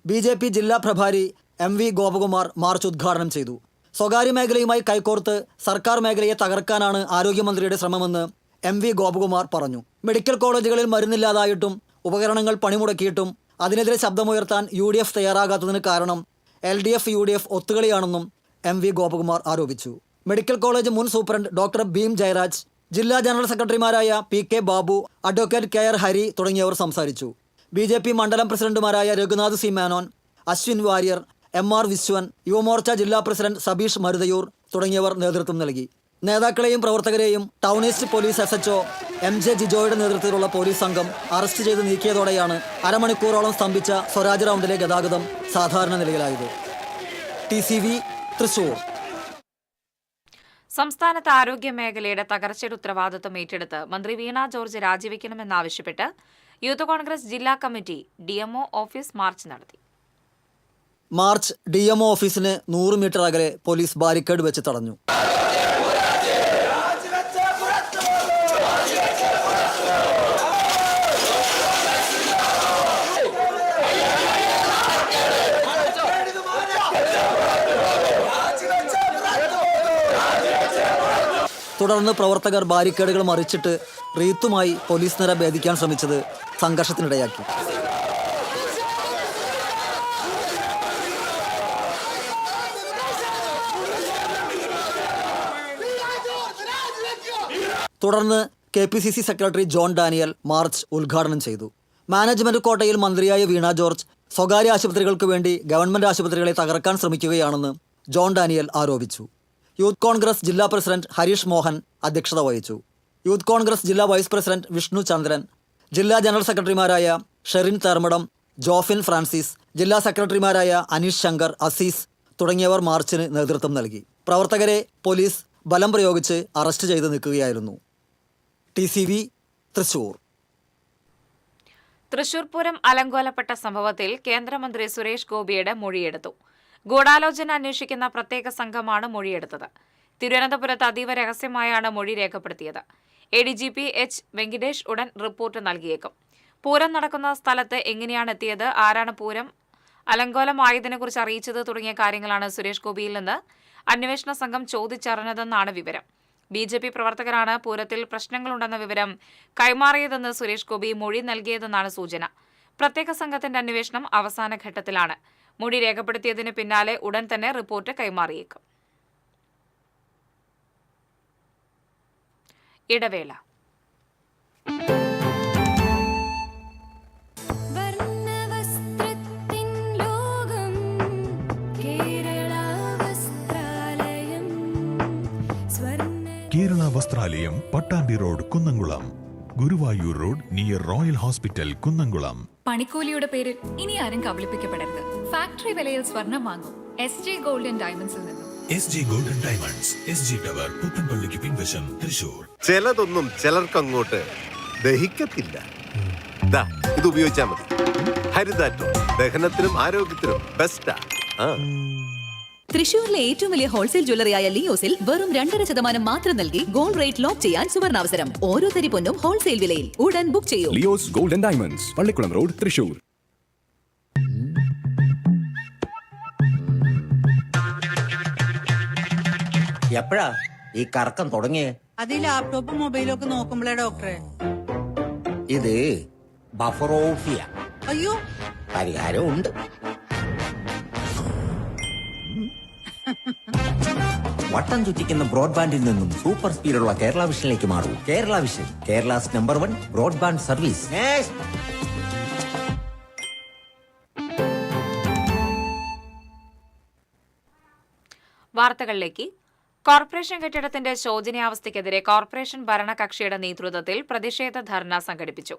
BJP ജില്ലാ പ്രഭാരി MV ഗോപകുമാർ മാർച്ച് ഉദ്ഘാടനം ചെയ്തു. സ്വകാര്യ മേഖലയുമായി കൈകോർത്ത് സർക്കാർ മേഖലയെ തകർക്കാനാണ് ആരോഗ്യമന്ത്രിയുടെ ശ്രമമെന്ന് MV ഗോപകുമാർ പറഞ്ഞു. മെഡിക്കൽ കോളേജുകളിൽ മരുന്നില്ലാതായിട്ടും ഉപകരണങ്ങൾ പണിമുടക്കിയിട്ടും അതിനെതിരെ ശബ്ദമുയർത്താൻ UDF തയ്യാറാകാത്തതിന് കാരണം LDF UDF ഒത്തുകളിയാണെന്നും MV ഗോപകുമാർ ആരോപിച്ചു. മെഡിക്കൽ കോളേജ് മുൻ സൂപ്രണ്ട് ഡോക്ടർ ഭീം ജയരാജ്, ജില്ലാ ജനറൽ സെക്രട്ടറിമാരായ PK Babu, advocate KR Hari തുടങ്ങിയവർ സംസാരിച്ചു. BJP മണ്ഡലം പ്രസിഡന്റുമാരായ രഘുനാഥ് C മേനോൻ, അശ്വിൻ വാര്യർ, MR വിശ്വൻ, യുവമോർച്ച ജില്ലാ പ്രസിഡന്റ് സബീഷ് മരുതയൂർ തുടങ്ങിയവർ നേതൃത്വം നൽകി. നേതാക്കളെയും പ്രവർത്തകരെയും town east police SHO MJ ജിജോയുടെ നേതൃത്വത്തിലുള്ള പോലീസ് സംഘം അറസ്റ്റ് ചെയ്ത് നീക്കിയതോടെയാണ് അരമണിക്കൂറോളം സ്തംഭിച്ച സ്വരാജ് റൌണ്ടിലെ ഗതാഗതം സാധാരണ നിലയിലായത്. TCV, തൃശൂർ. സംസ്ഥാനത്ത് ആരോഗ്യ മേഖലയുടെ തകർച്ചയുടെ ഉത്തരവാദിത്വം ഏറ്റെടുത്ത് മന്ത്രി വീണ ജോർജ് രാജിവെക്കണമെന്നാവശ്യപ്പെട്ട് യൂത്ത് കോൺഗ്രസ് ജില്ലാ കമ്മിറ്റി DMO ഓഫീസ് മാർച്ച് നടത്തി. മാർച്ച് DMO ഓഫീസിന് 100 മീറ്റർ അകലെ പോലീസ് ബാരിക്കേഡ് വെച്ച് തടഞ്ഞു. തുടർന്ന് പ്രവർത്തകർ ബാരിക്കേഡുകൾ മറിച്ചിട്ട് റീത്തുമായി പോലീസ് നിര ഭേദിക്കാൻ ശ്രമിച്ചത് സംഘർഷത്തിനിടയാക്കി. തുടർന്ന് KPCC secretary John Daniel March ഉദ്ഘാടനം ചെയ്തു. മാനേജ്മെന്റ് കോട്ടയിൽ മന്ത്രിയായ വീണ ജോർജ് സ്വകാര്യ ആശുപത്രികൾക്ക് വേണ്ടി ഗവൺമെന്റ് ആശുപത്രികളെ തകർക്കാൻ ശ്രമിക്കുകയാണെന്ന് ജോൺ ഡാനിയൽ ആരോപിച്ചു. യൂത്ത് കോൺഗ്രസ് ജില്ലാ പ്രസിഡന്റ് ഹരീഷ് മോഹൻ അധ്യക്ഷത വഹിച്ചു. യൂത്ത് കോൺഗ്രസ് ജില്ലാ വൈസ് പ്രസിഡന്റ് വിഷ്ണു ചന്ദ്രൻ, ജില്ലാ ജനറൽ സെക്രട്ടറിമാരായ ഷെറിൻ തെർമടം, ജോഫിൻ ഫ്രാൻസിസ്, ജില്ലാ സെക്രട്ടറിമാരായ അനീഷ് ശങ്കർ, അസീസ് തുടങ്ങിയവർ മാർച്ചിന് നേതൃത്വം നൽകി. പ്രവർത്തകരെ പോലീസ് ബലം പ്രയോഗിച്ച് അറസ്റ്റ് ചെയ്ത് നിൽക്കുകയായിരുന്നു. TCV, തൃശൂർ. തൃശൂർ പൂരം അലങ്കോലപ്പെട്ട സംഭവത്തിൽ കേന്ദ്രമന്ത്രി സുരേഷ് ഗോപിയുടെ മൊഴിയെടുത്തു. ഗൂഢാലോചന അന്വേഷിക്കുന്ന പ്രത്യേക സംഘമാണ് മൊഴിയെടുത്തത്. തിരുവനന്തപുരത്ത് അതീവ രഹസ്യമായാണ് മൊഴി രേഖപ്പെടുത്തിയത്. ADGP H. വെങ്കിടേഷ് ഉടൻ റിപ്പോർട്ട് നൽകിയേക്കും. പൂരം നടക്കുന്ന സ്ഥലത്ത് എങ്ങനെയാണ് എത്തിയത്, ആരാണ് പൂരം അലങ്കോലമായതിനെക്കുറിച്ച് അറിയിച്ചത് തുടങ്ങിയ കാര്യങ്ങളാണ് സുരേഷ് ഗോപിയിൽ നിന്ന് അന്വേഷണ സംഘം ചോദിച്ചറിഞ്ഞതെന്നാണ് വിവരം. BJP പ്രവർത്തകരാണ് പൂരത്തിൽ പ്രശ്നങ്ങളുണ്ടെന്ന വിവരം കൈമാറിയതെന്ന് സുരേഷ് ഗോപി മൊഴി നൽകിയതെന്നാണ് സൂചന. പ്രത്യേക സംഘത്തിന്റെ അന്വേഷണം അവസാന ഘട്ടത്തിലാണ്. മൊഴി രേഖപ്പെടുത്തിയതിന് പിന്നാലെ ഉടൻ തന്നെ റിപ്പോർട്ട് കൈമാറിയേക്കും. ഇടവേള. Kerala Vasthralayam, Pattambi road, Kunnamkulam. Guruvayur road near royal hospital, Kunnamkulam. പണിക്കൂലിയുടെ പേരിൽ ഇനി ആരും കബളിപ്പിക്കപ്പെടരുത്. ഫാക്ടറി വിലയിൽ സ്വർണം വാങ്ങും SJ ഗോൾഡൻ ഡയമണ്ട്സിൽ നിന്നും. SG golden diamonds, SG tower, പുത്തൻപള്ളിക്ക് പിൻവശം, തൃശൂർ. ചിലതൊന്നും ചിലർക്കങ്ങോട്ട് ദഹിക്കത്തില്ല. ഇത് ഉപയോഗിച്ചാൽ മതി. ഹരിതാറ്റോ ദഹനത്തിനും ആരോഗ്യത്തിനും ബെസ്റ്റാ. തൃശൂരിലെ ഏറ്റവും വലിയ ഹോൾസെയിൽ ജ്വല്ലറിയായ ലിയോസിൽ വെറും 2.5% മാത്രം നൽകി ഗോൾഡ് റേറ്റ് ലോക്ക് ചെയ്യാൻ സുവർണാവസരം. ഓരോ തരി പൊന്നും ഹോൾസെയിൽ വിലയിൽ. ഉടൻ ബുക്ക് ചെയ്യൂ. Leos golden diamonds, Pallikulam road, Thrissur. എപ്പോഴാ ഈ കറക്കം തുടങ്ങിയേ? അത് ഈ ലാപ്ടോപ്പും മൊബൈലും ഒക്കെ നോക്കുമ്പോഴേ ഡോക്ടറെ. ഇത് ബഫറോഫിയ. അയ്യോ, പരിഹാരമുണ്ട്. വട്ടം ചുറ്റിക്കുന്ന ബ്രോഡ്ബാൻഡിൽ നിന്നും സൂപ്പർ സ്പീഡുള്ള കേരള വിഷനിലേക്ക് മാറൂ. Kerala vision, Kerala's number 1 broadband service. വാർത്തകളിലേക്ക്. കോർപ്പറേഷൻ കെട്ടിടത്തിന്റെ ശോചനീയാവസ്ഥയ്ക്കെതിരെ കോർപ്പറേഷൻ ഭരണകക്ഷിയുടെ നേതൃത്വത്തിൽ പ്രതിഷേധ ധർണ സംഘടിപ്പിച്ചു.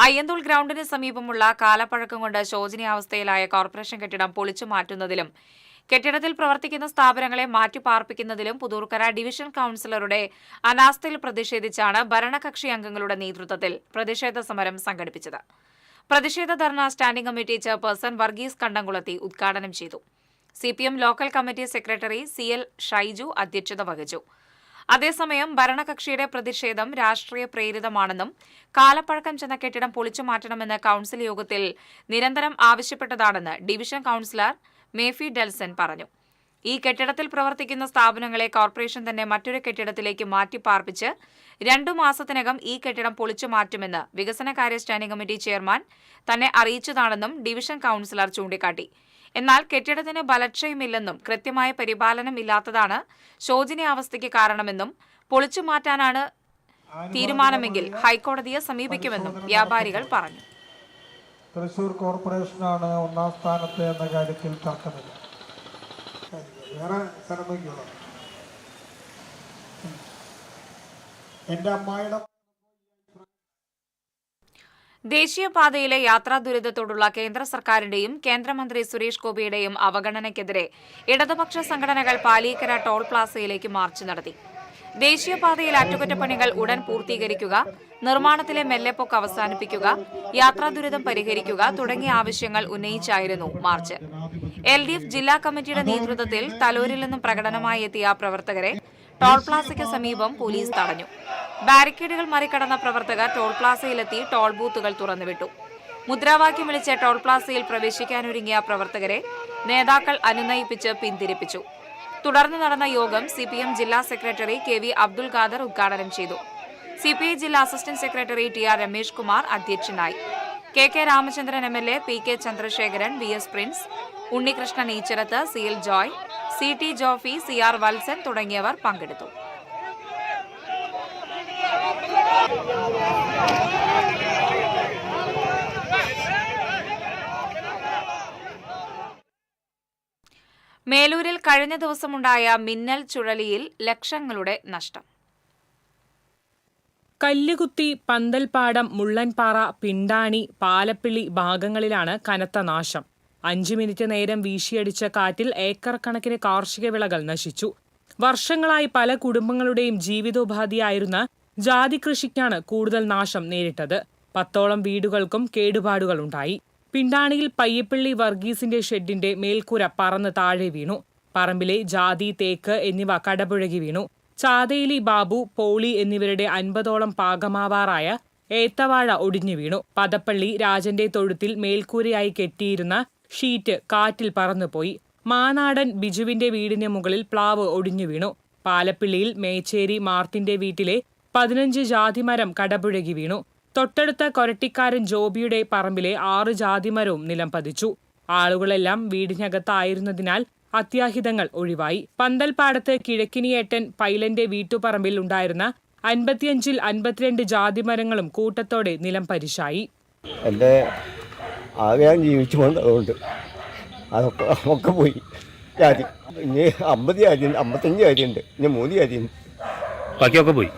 അയ്യന്തോൾ ഗ്രൌണ്ടിന് സമീപമുള്ള കാലപ്പഴക്കം കൊണ്ട് ശോചനീയാവസ്ഥയിലായ കോർപ്പറേഷൻ കെട്ടിടം പൊളിച്ചു മാറ്റുന്നതിലും കെട്ടിടത്തിൽ പ്രവർത്തിക്കുന്ന സ്ഥാപനങ്ങളെ മാറ്റിപ്പാർപ്പിക്കുന്നതിലും പുതൂർക്കര ഡിവിഷൻ കൌൺസിലറുടെ അനാസ്ഥയിൽ പ്രതിഷേധിച്ചാണ് ഭരണകക്ഷി അംഗങ്ങളുടെ നേതൃത്വത്തിൽ പ്രതിഷേധ സമരം സംഘടിപ്പിച്ചത്. പ്രതിഷേധ ധർണ സ്റ്റാൻഡിംഗ് കമ്മിറ്റി ചെയർപേഴ്സൺ വർഗീസ് കണ്ടംകുളത്തി ഉദ്ഘാടനം ചെയ്തു. CPM local committee secretary CL Shaiju അധ്യക്ഷത വഹിച്ചു. അതേസമയം ഭരണകക്ഷിയുടെ പ്രതിഷേധം രാഷ്ട്രീയ പ്രേരിതമാണെന്നും കാലപ്പഴക്കം ചെന്ന കെട്ടിടം പൊളിച്ചു മാറ്റണമെന്ന് കൌൺസിൽ യോഗത്തിൽ നിരന്തരം ആവശ്യപ്പെട്ടതാണെന്ന് ഡിവിഷൻ കൌൺസിലർ മേഫി ഡെൽസൺ പറഞ്ഞു. ഈ കെട്ടിടത്തിൽ പ്രവർത്തിക്കുന്ന സ്ഥാപനങ്ങളെ കോർപ്പറേഷൻ തന്നെ മറ്റൊരു കെട്ടിടത്തിലേക്ക് മാറ്റിപ്പാർപ്പിച്ച് 2 മാസത്തിനകം ഈ കെട്ടിടം പൊളിച്ചു മാറ്റുമെന്ന് വികസനകാര്യ സ്റ്റാൻഡിംഗ് കമ്മിറ്റി ചെയർമാൻ തന്നെ അറിയിച്ചതാണെന്നും ഡിവിഷൻ കൌൺസിലർ ചൂണ്ടിക്കാട്ടി. എന്നാൽ കെട്ടിടത്തിന് ബലക്ഷയമില്ലെന്നും കൃത്യമായ പരിപാലനം ഇല്ലാത്തതാണ് ശോചനീയാവസ്ഥയ്ക്ക് കാരണമെന്നും പൊളിച്ചു മാറ്റാനാണ് തീരുമാനമെങ്കിൽ ഹൈക്കോടതിയെ സമീപിക്കുമെന്നും വ്യാപാരികൾ പറഞ്ഞു. തൃശ്ശൂർ കോർപ്പറേഷനാണ് 1ാം സ്ഥാനത്ത് എന്ന കാര്യത്തിൽ തർക്കമില്ല. വേറെ സ്ഥലമേക്കുള്ള എൻ്റെ അമ്മായിയുടെ ദേശീയപാതയിലെ യാത്രാ ദുരിതത്തോടുള്ള കേന്ദ്ര സർക്കാരിന്റെയും കേന്ദ്രമന്ത്രി സുരേഷ് ഗോപിയുടെയും അവഗണനയ്ക്കെതിരെ ഇടതുപക്ഷ സംഘടനകൾ പാലീക്കര ടോൾ പ്ലാസയിലേക്ക് മാർച്ച് നടത്തി. ദേശീയപാതയിൽ അറ്റകുറ്റപ്പണികൾ ഉടൻ പൂർത്തീകരിക്കുക, നിർമ്മാണത്തിലെ മെല്ലെപ്പൊക്ക് അവസാനിപ്പിക്കുക, യാത്രാ ദുരിതം പരിഹരിക്കുക തുടങ്ങിയ ആവശ്യങ്ങൾ ഉന്നയിച്ചായിരുന്നു മാർച്ച്. LDF ജില്ലാ കമ്മിറ്റിയുടെ നേതൃത്വത്തിൽ തലൂരിൽ നിന്നും പ്രകടനമായി എത്തിയ പ്രവർത്തകരെ ടോൾ പ്ലാസയ്ക്ക് സമീപം പോലീസ് തടഞ്ഞു. ബാരിക്കേഡുകൾ മറികടന്ന പ്രവർത്തകർ ടോൾ പ്ലാസയിലെത്തി ടോൾ ബൂത്തുകൾ തുറന്നുവിട്ടു. മുദ്രാവാക്യം വിളിച്ച് ടോൾ പ്ലാസയിൽ പ്രവേശിക്കാനൊരുങ്ങിയ പ്രവർത്തകരെ നേതാക്കൾ അനുനയിപ്പിച്ച് പിന്തിരിപ്പിച്ചു. തുടർന്ന് നടന്ന യോഗം CPM ജില്ലാ സെക്രട്ടറി KV അബ്ദുൽ ഖാദർ ഉദ്ഘാടനം ചെയ്തു. CPI ജില്ലാ assistant secretary TR Ramesh Kumar അധ്യക്ഷനായി. KK Ramachandran MLA, PK Chandrasekharan, VS Prince, Unnikrishnan Eechirath, CL Joy, CT Jofy, CR Valsan തുടങ്ങിയവർ പങ്കെടുത്തു. മേലൂരിൽ കഴിഞ്ഞ ദിവസമുണ്ടായ മിന്നൽ ചുഴലിയിൽ ലക്ഷങ്ങളുടെ നഷ്ടം. കല്ലുകുത്തി, പന്തൽപ്പാടം, മുള്ളൻപാറ, പിണ്ടാണി, പാലപ്പിള്ളി ഭാഗങ്ങളിലാണ് കനത്ത നാശം. 5 മിനിറ്റ് നേരം വീശിയടിച്ച കാറ്റിൽ ഏക്കർ കണക്കിന് കാർഷിക വിളകൾ നശിച്ചു. വർഷങ്ങളായി പല കുടുംബങ്ങളുടെയും ജീവിതോപാധിയായിരുന്ന ജാതി കൃഷിക്കാണ് കൂടുതൽ നാശം നേരിട്ടത്. 10ഓളം വീടുകൾക്കും കേടുപാടുകളുണ്ടായി. പിണ്ടാണിയിൽ പയ്യപ്പള്ളി വർഗീസിന്റെ ഷെഡിന്റെ മേൽക്കൂര പറന്ന് താഴെ വീണു. പറമ്പിലെ ജാതി, തേക്ക് എന്നിവ കടപുഴകി വീണു. ചാതയിലി ബാബു, പോളി എന്നിവരുടെ 50ഓളം പാകമാവാറായ ഏത്തവാഴ ഒടിഞ്ഞു വീണു. പദപ്പള്ളി രാജന്റെ തൊഴുത്തിൽ മേൽക്കൂരയായി കെട്ടിയിരുന്ന ഷീറ്റ് കാറ്റിൽ പറന്നുപോയി. മാനാടൻ ബിജുവിന്റെ വീടിന് മുകളിൽ പ്ലാവ് ഒടിഞ്ഞു വീണു. പാലപ്പിള്ളിയിൽ മേച്ചേരി മാർത്തിന്റെ വീട്ടിലെ 15 ജാതിമരം കടപുഴകി വീണു. തൊട്ടടുത്ത കൊരട്ടിക്കാരൻ ജോബിയുടെ പറമ്പിലെ 6 ജാതിമരവും നിലം പതിച്ചു. ആളുകളെല്ലാം വീടിനകത്തായിരുന്നതിനാൽ അത്യാഹിതങ്ങൾ ഒഴിവായി. പന്തൽപ്പാടത്ത് കിഴക്കിനിയേട്ടൻ പൈലന്റെ വീട്ടുപറമ്പിൽ ഉണ്ടായിരുന്ന 55-ൽ 52 ജാതിമരങ്ങളും കൂട്ടത്തോടെ നിലം പരിശായി. എൻ്റെ ആകെ ഞാൻ ജീവിച്ചു വന്നതുകൊണ്ട് അതൊക്കെ പോയി. ജാതി ഇനി 50 ജാതിയുണ്ട്, 55 ജാതിയുണ്ട്, ഇനി 3 ജാതിയുണ്ട്, ബാക്കിയൊക്കെ പോയി.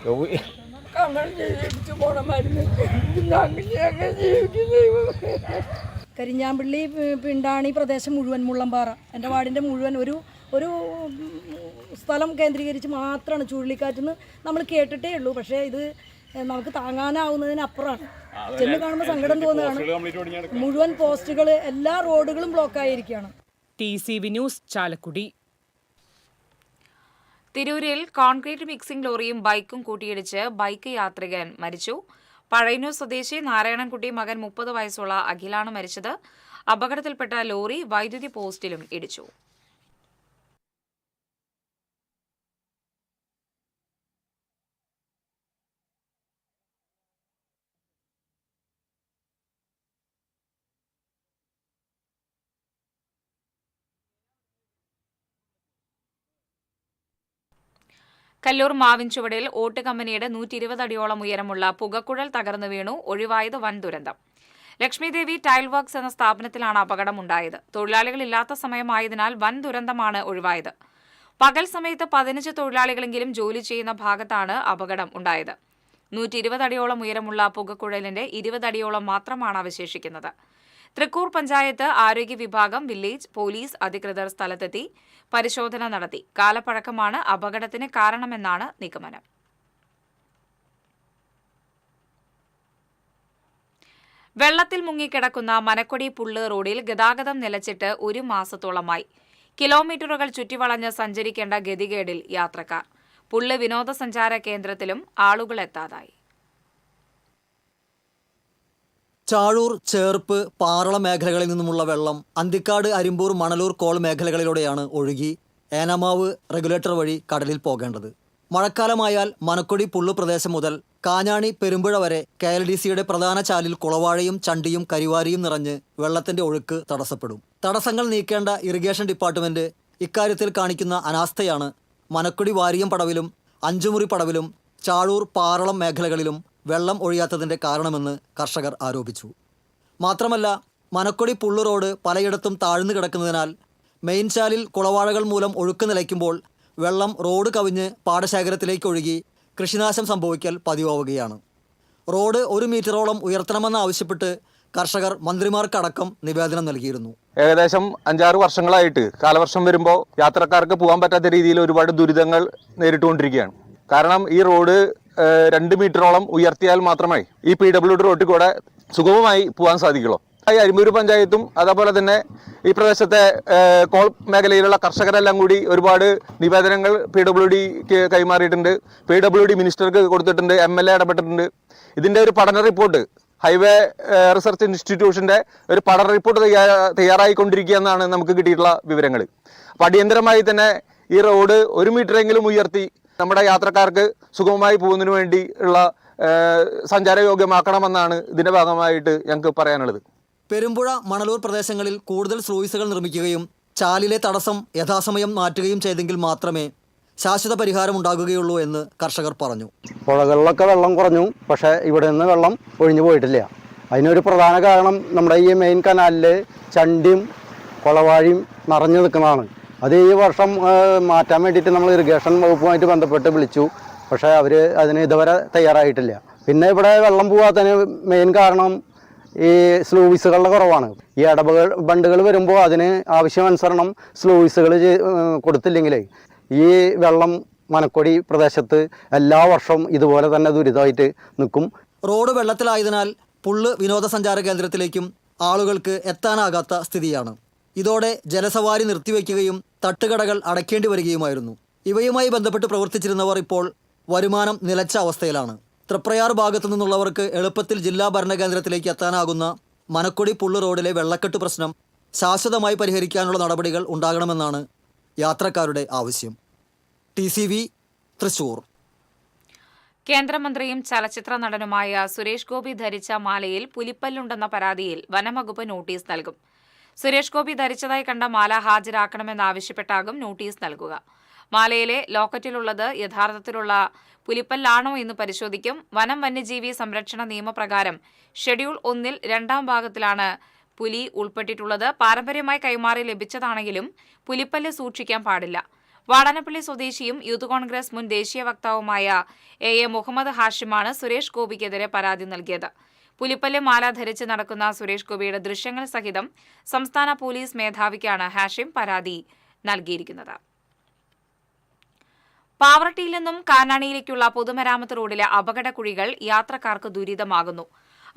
കരിഞ്ഞാമ്പള്ളി, പിണ്ടാണി പ്രദേശം മുഴുവൻ, മുള്ളംപാറ, എൻ്റെ വാർഡിൻ്റെ മുഴുവൻ ഒരു സ്ഥലം കേന്ദ്രീകരിച്ച് മാത്രമാണ് ചുഴലിക്കാറ്റെന്ന് നമ്മൾ കേട്ടിട്ടേ ഉള്ളൂ. പക്ഷേ ഇത് നമുക്ക് താങ്ങാനാവുന്നതിനപ്പുറമാണ്. ചെന്ന് കാണുമ്പോൾ സങ്കടം തോന്നുകയാണ്. മുഴുവൻ പോസ്റ്റുകൾ, എല്ലാ റോഡുകളും ബ്ലോക്കായിരിക്കുകയാണ്. TCV news, Chalakudy. തിരൂരിൽ കോൺക്രീറ്റ് മിക്സിംഗ് ലോറിയും ബൈക്കും കൂട്ടിയിടിച്ച് ബൈക്ക് യാത്രികൻ മരിച്ചു. പഴയന്നൂർ സ്വദേശി നാരായണൻകുട്ടി മകൻ 30 വയസ്സുള്ള അഖിലാണ് മരിച്ചത്. അപകടത്തിൽപ്പെട്ട ലോറി വൈദ്യുതി പോസ്റ്റിലും ഇടിച്ചു. കല്ലൂർ മാവിൻചുവടിൽ ഓട്ട് കമ്പനിയുടെ 120 അടിയോളം ഉയരമുള്ള പുകക്കുഴൽ തകർന്നു വീണു. ഒഴിവായത് വൻ ദുരന്തം. ലക്ഷ്മിദേവി ടൈൽ വർക്ക്സ് എന്ന സ്ഥാപനത്തിലാണ് അപകടമുണ്ടായത്. തൊഴിലാളികളില്ലാത്ത സമയമായതിനാൽ വൻ ദുരന്തമാണ് ഒഴിവായത്. പകൽ സമയത്ത് 15 തൊഴിലാളികളെങ്കിലും ജോലി ചെയ്യുന്ന ഭാഗത്താണ് അപകടം ഉണ്ടായത്. 120 അടിയോളം ഉയരമുള്ള പുകക്കുഴലിന്റെ 20 അടിയോളം മാത്രമാണ് അവശേഷിക്കുന്നത്. തൃക്കൂർ പഞ്ചായത്ത് ആരോഗ്യ വിഭാഗം, വില്ലേജ്, പോലീസ് അധികൃതർ സ്ഥലത്തെത്തി പരിശോധന നടത്തി. കാലപ്പഴക്കമാണ് അപകടത്തിന് കാരണമെന്നാണ് നിഗമനം. വെള്ളത്തിൽ മുങ്ങിക്കിടക്കുന്ന മനക്കൊടി പുള്ള് റോഡിൽ ഗതാഗതം നിലച്ചിട്ട് 1 മാസത്തോളമായി. കിലോമീറ്ററുകൾ ചുറ്റിവളഞ്ഞ് സഞ്ചരിക്കേണ്ട ഗതികേടിൽ യാത്രക്കാർ. പുള്ള് വിനോദസഞ്ചാര കേന്ദ്രത്തിലും ആളുകൾ എത്താതായി. ചാഴൂർ, ചേർപ്പ്, പാറള മേഖലകളിൽ നിന്നുമുള്ള വെള്ളം അന്തിക്കാട്, അരിമ്പൂർ, മണലൂർ, കോൾ മേഖലകളിലൂടെയാണ് ഒഴുകി ഏനമാവ് റെഗുലേറ്റർ വഴി കടലിൽ പോകേണ്ടത്. മഴക്കാലമായാൽ മനക്കൊടി പുള്ളു പ്രദേശം മുതൽ കാഞ്ഞാണി, പെരുമ്പുഴ വരെ KLDCയുടെ പ്രധാന ചാലിൽ കുളവാഴയും ചണ്ടിയും കരിവാരിയും നിറഞ്ഞ് വെള്ളത്തിന്റെ ഒഴുക്ക് തടസ്സപ്പെടും. തടസ്സങ്ങൾ നീക്കേണ്ട ഇറിഗേഷൻ ഡിപ്പാർട്ട്മെന്റ് ഇക്കാര്യത്തിൽ കാണിക്കുന്ന അനാസ്ഥയാണ് മനക്കൊടി വാരിയം പടവിലും അഞ്ചുമുറി പടവിലും ചാഴൂർ, പാറളം മേഖലകളിലും വെള്ളം ഒഴിയാത്തതിന്റെ കാരണമെന്ന് കർഷകർ ആരോപിച്ചു. മാത്രമല്ല, മനക്കൊടി പുള്ളു റോഡ് പലയിടത്തും താഴ്ന്നു കിടക്കുന്നതിനാൽ മെയിൻ ചാലിൽ കുളവാഴകൾ മൂലം ഒഴുക്ക് നിലയ്ക്കുമ്പോൾ വെള്ളം റോഡ് കവിഞ്ഞ് പാടശേഖരത്തിലേക്ക് ഒഴുകി കൃഷിനാശം സംഭവിക്കൽ പതിവാവുകയാണ്. റോഡ് 1 മീറ്ററോളം ഉയർത്തണമെന്നാവശ്യപ്പെട്ട് കർഷകർ മന്ത്രിമാർക്കടക്കം നിവേദനം നൽകിയിരുന്നു. ഏകദേശം 5-6 വർഷങ്ങളായിട്ട് കാലവർഷം വരുമ്പോൾ യാത്രക്കാർക്ക് പോകാൻ പറ്റാത്ത രീതിയിൽ ഒരുപാട് ദുരിതങ്ങൾ നേരിട്ടുകൊണ്ടിരിക്കുകയാണ്. കാരണം ഈ റോഡ് 2 മീറ്ററോളം ഉയർത്തിയാൽ മാത്രമേ ഈ PWD റോഡിൽ കൂടെ സുഗമമായി പോകാൻ സാധിക്കുള്ളൂ. ഈ അരിമ്പൂർ പഞ്ചായത്തും അതേപോലെ തന്നെ ഈ പ്രദേശത്തെ കോൾ മേഖലയിലുള്ള കർഷകരെല്ലാം കൂടി ഒരുപാട് നിവേദനങ്ങൾ PWDക്ക് കൈമാറിയിട്ടുണ്ട്. PWD മിനിസ്റ്റർക്ക് കൊടുത്തിട്ടുണ്ട്, MLA ഇടപെട്ടിട്ടുണ്ട്. ഇതിൻ്റെ ഒരു പഠന റിപ്പോർട്ട് ഹൈവേ റിസർച്ച് ഇൻസ്റ്റിറ്റ്യൂഷൻ്റെ ഒരു പഠന റിപ്പോർട്ട് തയ്യാറായിക്കൊണ്ടിരിക്കുക എന്നാണ് നമുക്ക് കിട്ടിയിട്ടുള്ള വിവരങ്ങൾ. അപ്പോൾ അടിയന്തരമായി തന്നെ ഈ റോഡ് 1 മീറ്ററെങ്കിലും ഉയർത്തി നമ്മുടെ യാത്രക്കാർക്ക് സുഗമമായി പോകുന്നതിന് വേണ്ടി ഉള്ള സഞ്ചാരയോഗ്യമാക്കണമെന്നാണ് ഇതിൻ്റെ ഭാഗമായിട്ട് ഞങ്ങൾക്ക് പറയാനുള്ളത്. പെരുമ്പുഴ, മണലൂർ പ്രദേശങ്ങളിൽ കൂടുതൽ സ്ലൂയിസുകൾ നിർമ്മിക്കുകയും ചാലിലെ തടസ്സം യഥാസമയം മാറ്റുകയും ചെയ്തെങ്കിൽ മാത്രമേ ശാശ്വത പരിഹാരം ഉണ്ടാകുകയുള്ളൂ എന്ന് കർഷകർ പറഞ്ഞു. പുഴകളിലൊക്കെ വെള്ളം കുറഞ്ഞു, പക്ഷേ ഇവിടെ നിന്ന് വെള്ളം ഒഴിഞ്ഞു പോയിട്ടില്ല. അതിനൊരു പ്രധാന കാരണം നമ്മുടെ ഈ മെയിൻ കനാലിൽ ചണ്ടിയും കുളവാഴിയും നിറഞ്ഞു നിൽക്കുന്നതാണ്. അത് ഈ വർഷം മാറ്റാൻ വേണ്ടിയിട്ട് നമ്മൾ ഇറിഗേഷൻ വകുപ്പുമായിട്ട് ബന്ധപ്പെട്ട് വിളിച്ചു, പക്ഷേ അവർ അതിന് ഇതുവരെ തയ്യാറായിട്ടില്ല. പിന്നെ ഇവിടെ വെള്ളം പോകാത്തതിന് മെയിൻ കാരണം ഈ സ്ലൂയിസുകളുടെ കുറവാണ്. ഈ ബണ്ടുകൾ വരുമ്പോൾ അതിന് ആവശ്യാനുസരണം സ്ലൂയിസുകൾ കൊടുത്തില്ലെങ്കിൽ ഈ വെള്ളം മനക്കൊടി പ്രദേശത്ത് എല്ലാ വർഷവും ഇതുപോലെ തന്നെ ദുരിതമായിട്ട് നിൽക്കും. റോഡ് വെള്ളത്തിലായതിനാൽ പുള്ള് വിനോദസഞ്ചാര കേന്ദ്രത്തിലേക്കും ആളുകൾക്ക് എത്താനാകാത്ത സ്ഥിതിയാണ്. ഇതോടെ ജലസവാരി നിർത്തിവെക്കുകയും തട്ടുകടകൾ അടയ്ക്കേണ്ടി വരികയുമായിരുന്നു. ഇവയുമായി ബന്ധപ്പെട്ട് പ്രവർത്തിച്ചിരുന്നവർ ഇപ്പോൾ വരുമാനം നിലച്ച അവസ്ഥയിലാണ്. തൃപ്രയാർ ഭാഗത്തു നിന്നുള്ളവർക്ക് എളുപ്പത്തിൽ ജില്ലാ ഭരണകേന്ദ്രത്തിലേക്ക് എത്താനാകുന്ന മനക്കൊടി പുള്ളു റോഡിലെ വെള്ളക്കെട്ട് പ്രശ്നം ശാശ്വതമായി പരിഹരിക്കാനുള്ള നടപടികൾ ഉണ്ടാകണമെന്നാണ് യാത്രക്കാരുടെ ആവശ്യം. TCV തൃശൂർ. കേന്ദ്രമന്ത്രിയും ചലച്ചിത്ര നടനുമായ സുരേഷ് ഗോപി ധരിച്ച മാലയിൽ പുലിപ്പല്ലുണ്ടെന്ന പരാതിയിൽ വനംവകുപ്പ് നോട്ടീസ് നൽകും. സുരേഷ് ഗോപി ധരിച്ചതായി കണ്ട മാല ഹാജരാക്കണമെന്നാവശ്യപ്പെട്ടാകും നോട്ടീസ് നൽകുക. മാലയിലെ ലോക്കറ്റിലുള്ളത് യഥാർത്ഥത്തിലുള്ള പുലിപ്പല്ലാണോ എന്ന് പരിശോധിക്കും. വനം വന്യജീവി സംരക്ഷണ നിയമപ്രകാരം ഷെഡ്യൂൾ 1 2-ാം ഭാഗത്തിലാണ് പുലി ഉൾപ്പെട്ടിട്ടുള്ളത്. പാരമ്പര്യമായി കൈമാറി ലഭിച്ചതാണെങ്കിലും പുലിപ്പല്ല് സൂക്ഷിക്കാൻ പാടില്ല. വാടാനപ്പള്ളി സ്വദേശിയും യൂത്ത് കോൺഗ്രസ് മുൻ ദേശീയ വക്താവുമായ A മുഹമ്മദ് ഹാഷിമാണ് സുരേഷ് ഗോപിക്കെതിരെ പരാതി നൽകിയത്. പുലിപ്പല്ല് മാല ധരിച്ച് നടക്കുന്ന സുരേഷ് ഗോപിയുടെ ദൃശ്യങ്ങൾ സഹിതം സംസ്ഥാന പോലീസ് മേധാവിക്കാണ് ഹാഷിം പരാതി നൽകിയിരിക്കുന്നത്. പാവറട്ടിയിൽ നിന്നും കാനാണിയിലേക്കുള്ള പൊതുമരാമത്ത് റോഡിലെ അപകടക്കുഴികൾ യാത്രക്കാർക്ക് ദുരിതമാകുന്നു.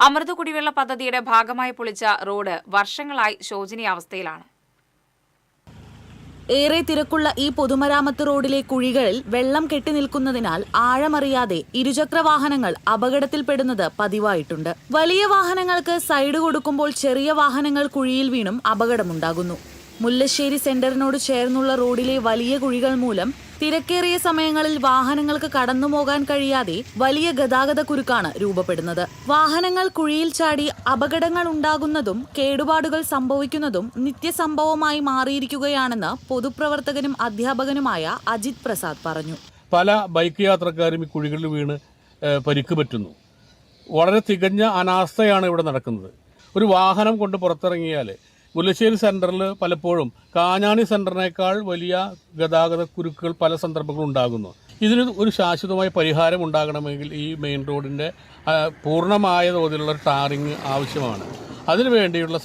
അമൃത് കുടിവെള്ള പദ്ധതിയുടെ ഭാഗമായി പൊളിച്ച റോഡ് വർഷങ്ങളായി ശോചനീയാവസ്ഥയിലാണ്. ഏറെ തിരക്കുള്ള ഈ പൊതുമരാമത്ത് റോഡിലെ കുഴികളിൽ വെള്ളം കെട്ടിനിൽക്കുന്നതിനാൽ ആഴമറിയാതെ ഇരുചക്ര വാഹനങ്ങൾ അപകടത്തിൽപ്പെടുന്നത് പതിവായിട്ടുണ്ട്. വലിയ വാഹനങ്ങൾക്ക് സൈഡ് കൊടുക്കുമ്പോൾ ചെറിയ വാഹനങ്ങൾ കുഴിയിൽ വീണും അപകടമുണ്ടാകുന്നു. മുല്ലശ്ശേരി സെന്ററിനോട് ചേർന്നുള്ള റോഡിലെ വലിയ കുഴികൾ മൂലം തിരക്കേറിയ സമയങ്ങളിൽ വാഹനങ്ങൾക്ക് കടന്നുപോകാൻ കഴിയാതെ വലിയ ഗതാഗത കുരുക്കാണ് രൂപപ്പെടുന്നത്. വാഹനങ്ങൾ കുഴിയിൽ ചാടി അപകടങ്ങൾ ഉണ്ടാകുന്നതും കേടുപാടുകൾ സംഭവിക്കുന്നതും നിത്യസംഭവമായി മാറിയിരിക്കുകയാണെന്ന് പൊതുപ്രവർത്തകനും അധ്യാപകനുമായ അജിത് പ്രസാദ് പറഞ്ഞു. പല ബൈക്ക് യാത്രക്കാരും ഈ കുഴികളിൽ വീണ് പരിക്ക് പറ്റുന്നു. വളരെ തികഞ്ഞ അനാസ്ഥയാണ് ഇവിടെ നടക്കുന്നത്. ഒരു വാഹനം കൊണ്ട് പുറത്തിറങ്ങിയാൽ മുല്ലശ്ശേരി സെൻറ്ററിൽ പലപ്പോഴും കാഞ്ഞാണി സെൻറ്ററിനേക്കാൾ വലിയ ഗതാഗത കുരുക്കുകൾ പല സന്ദർഭങ്ങളും ഉണ്ടാകുന്നു. ഇതിന് ഒരു ശാശ്വതമായ പരിഹാരം ഉണ്ടാകണമെങ്കിൽ ഈ മെയിൻ റോഡിൻ്റെ പൂർണ്ണമായ തോതിലുള്ള ടാറിങ് ആവശ്യമാണ്. അതിനുവേണ്ടിയുള്ള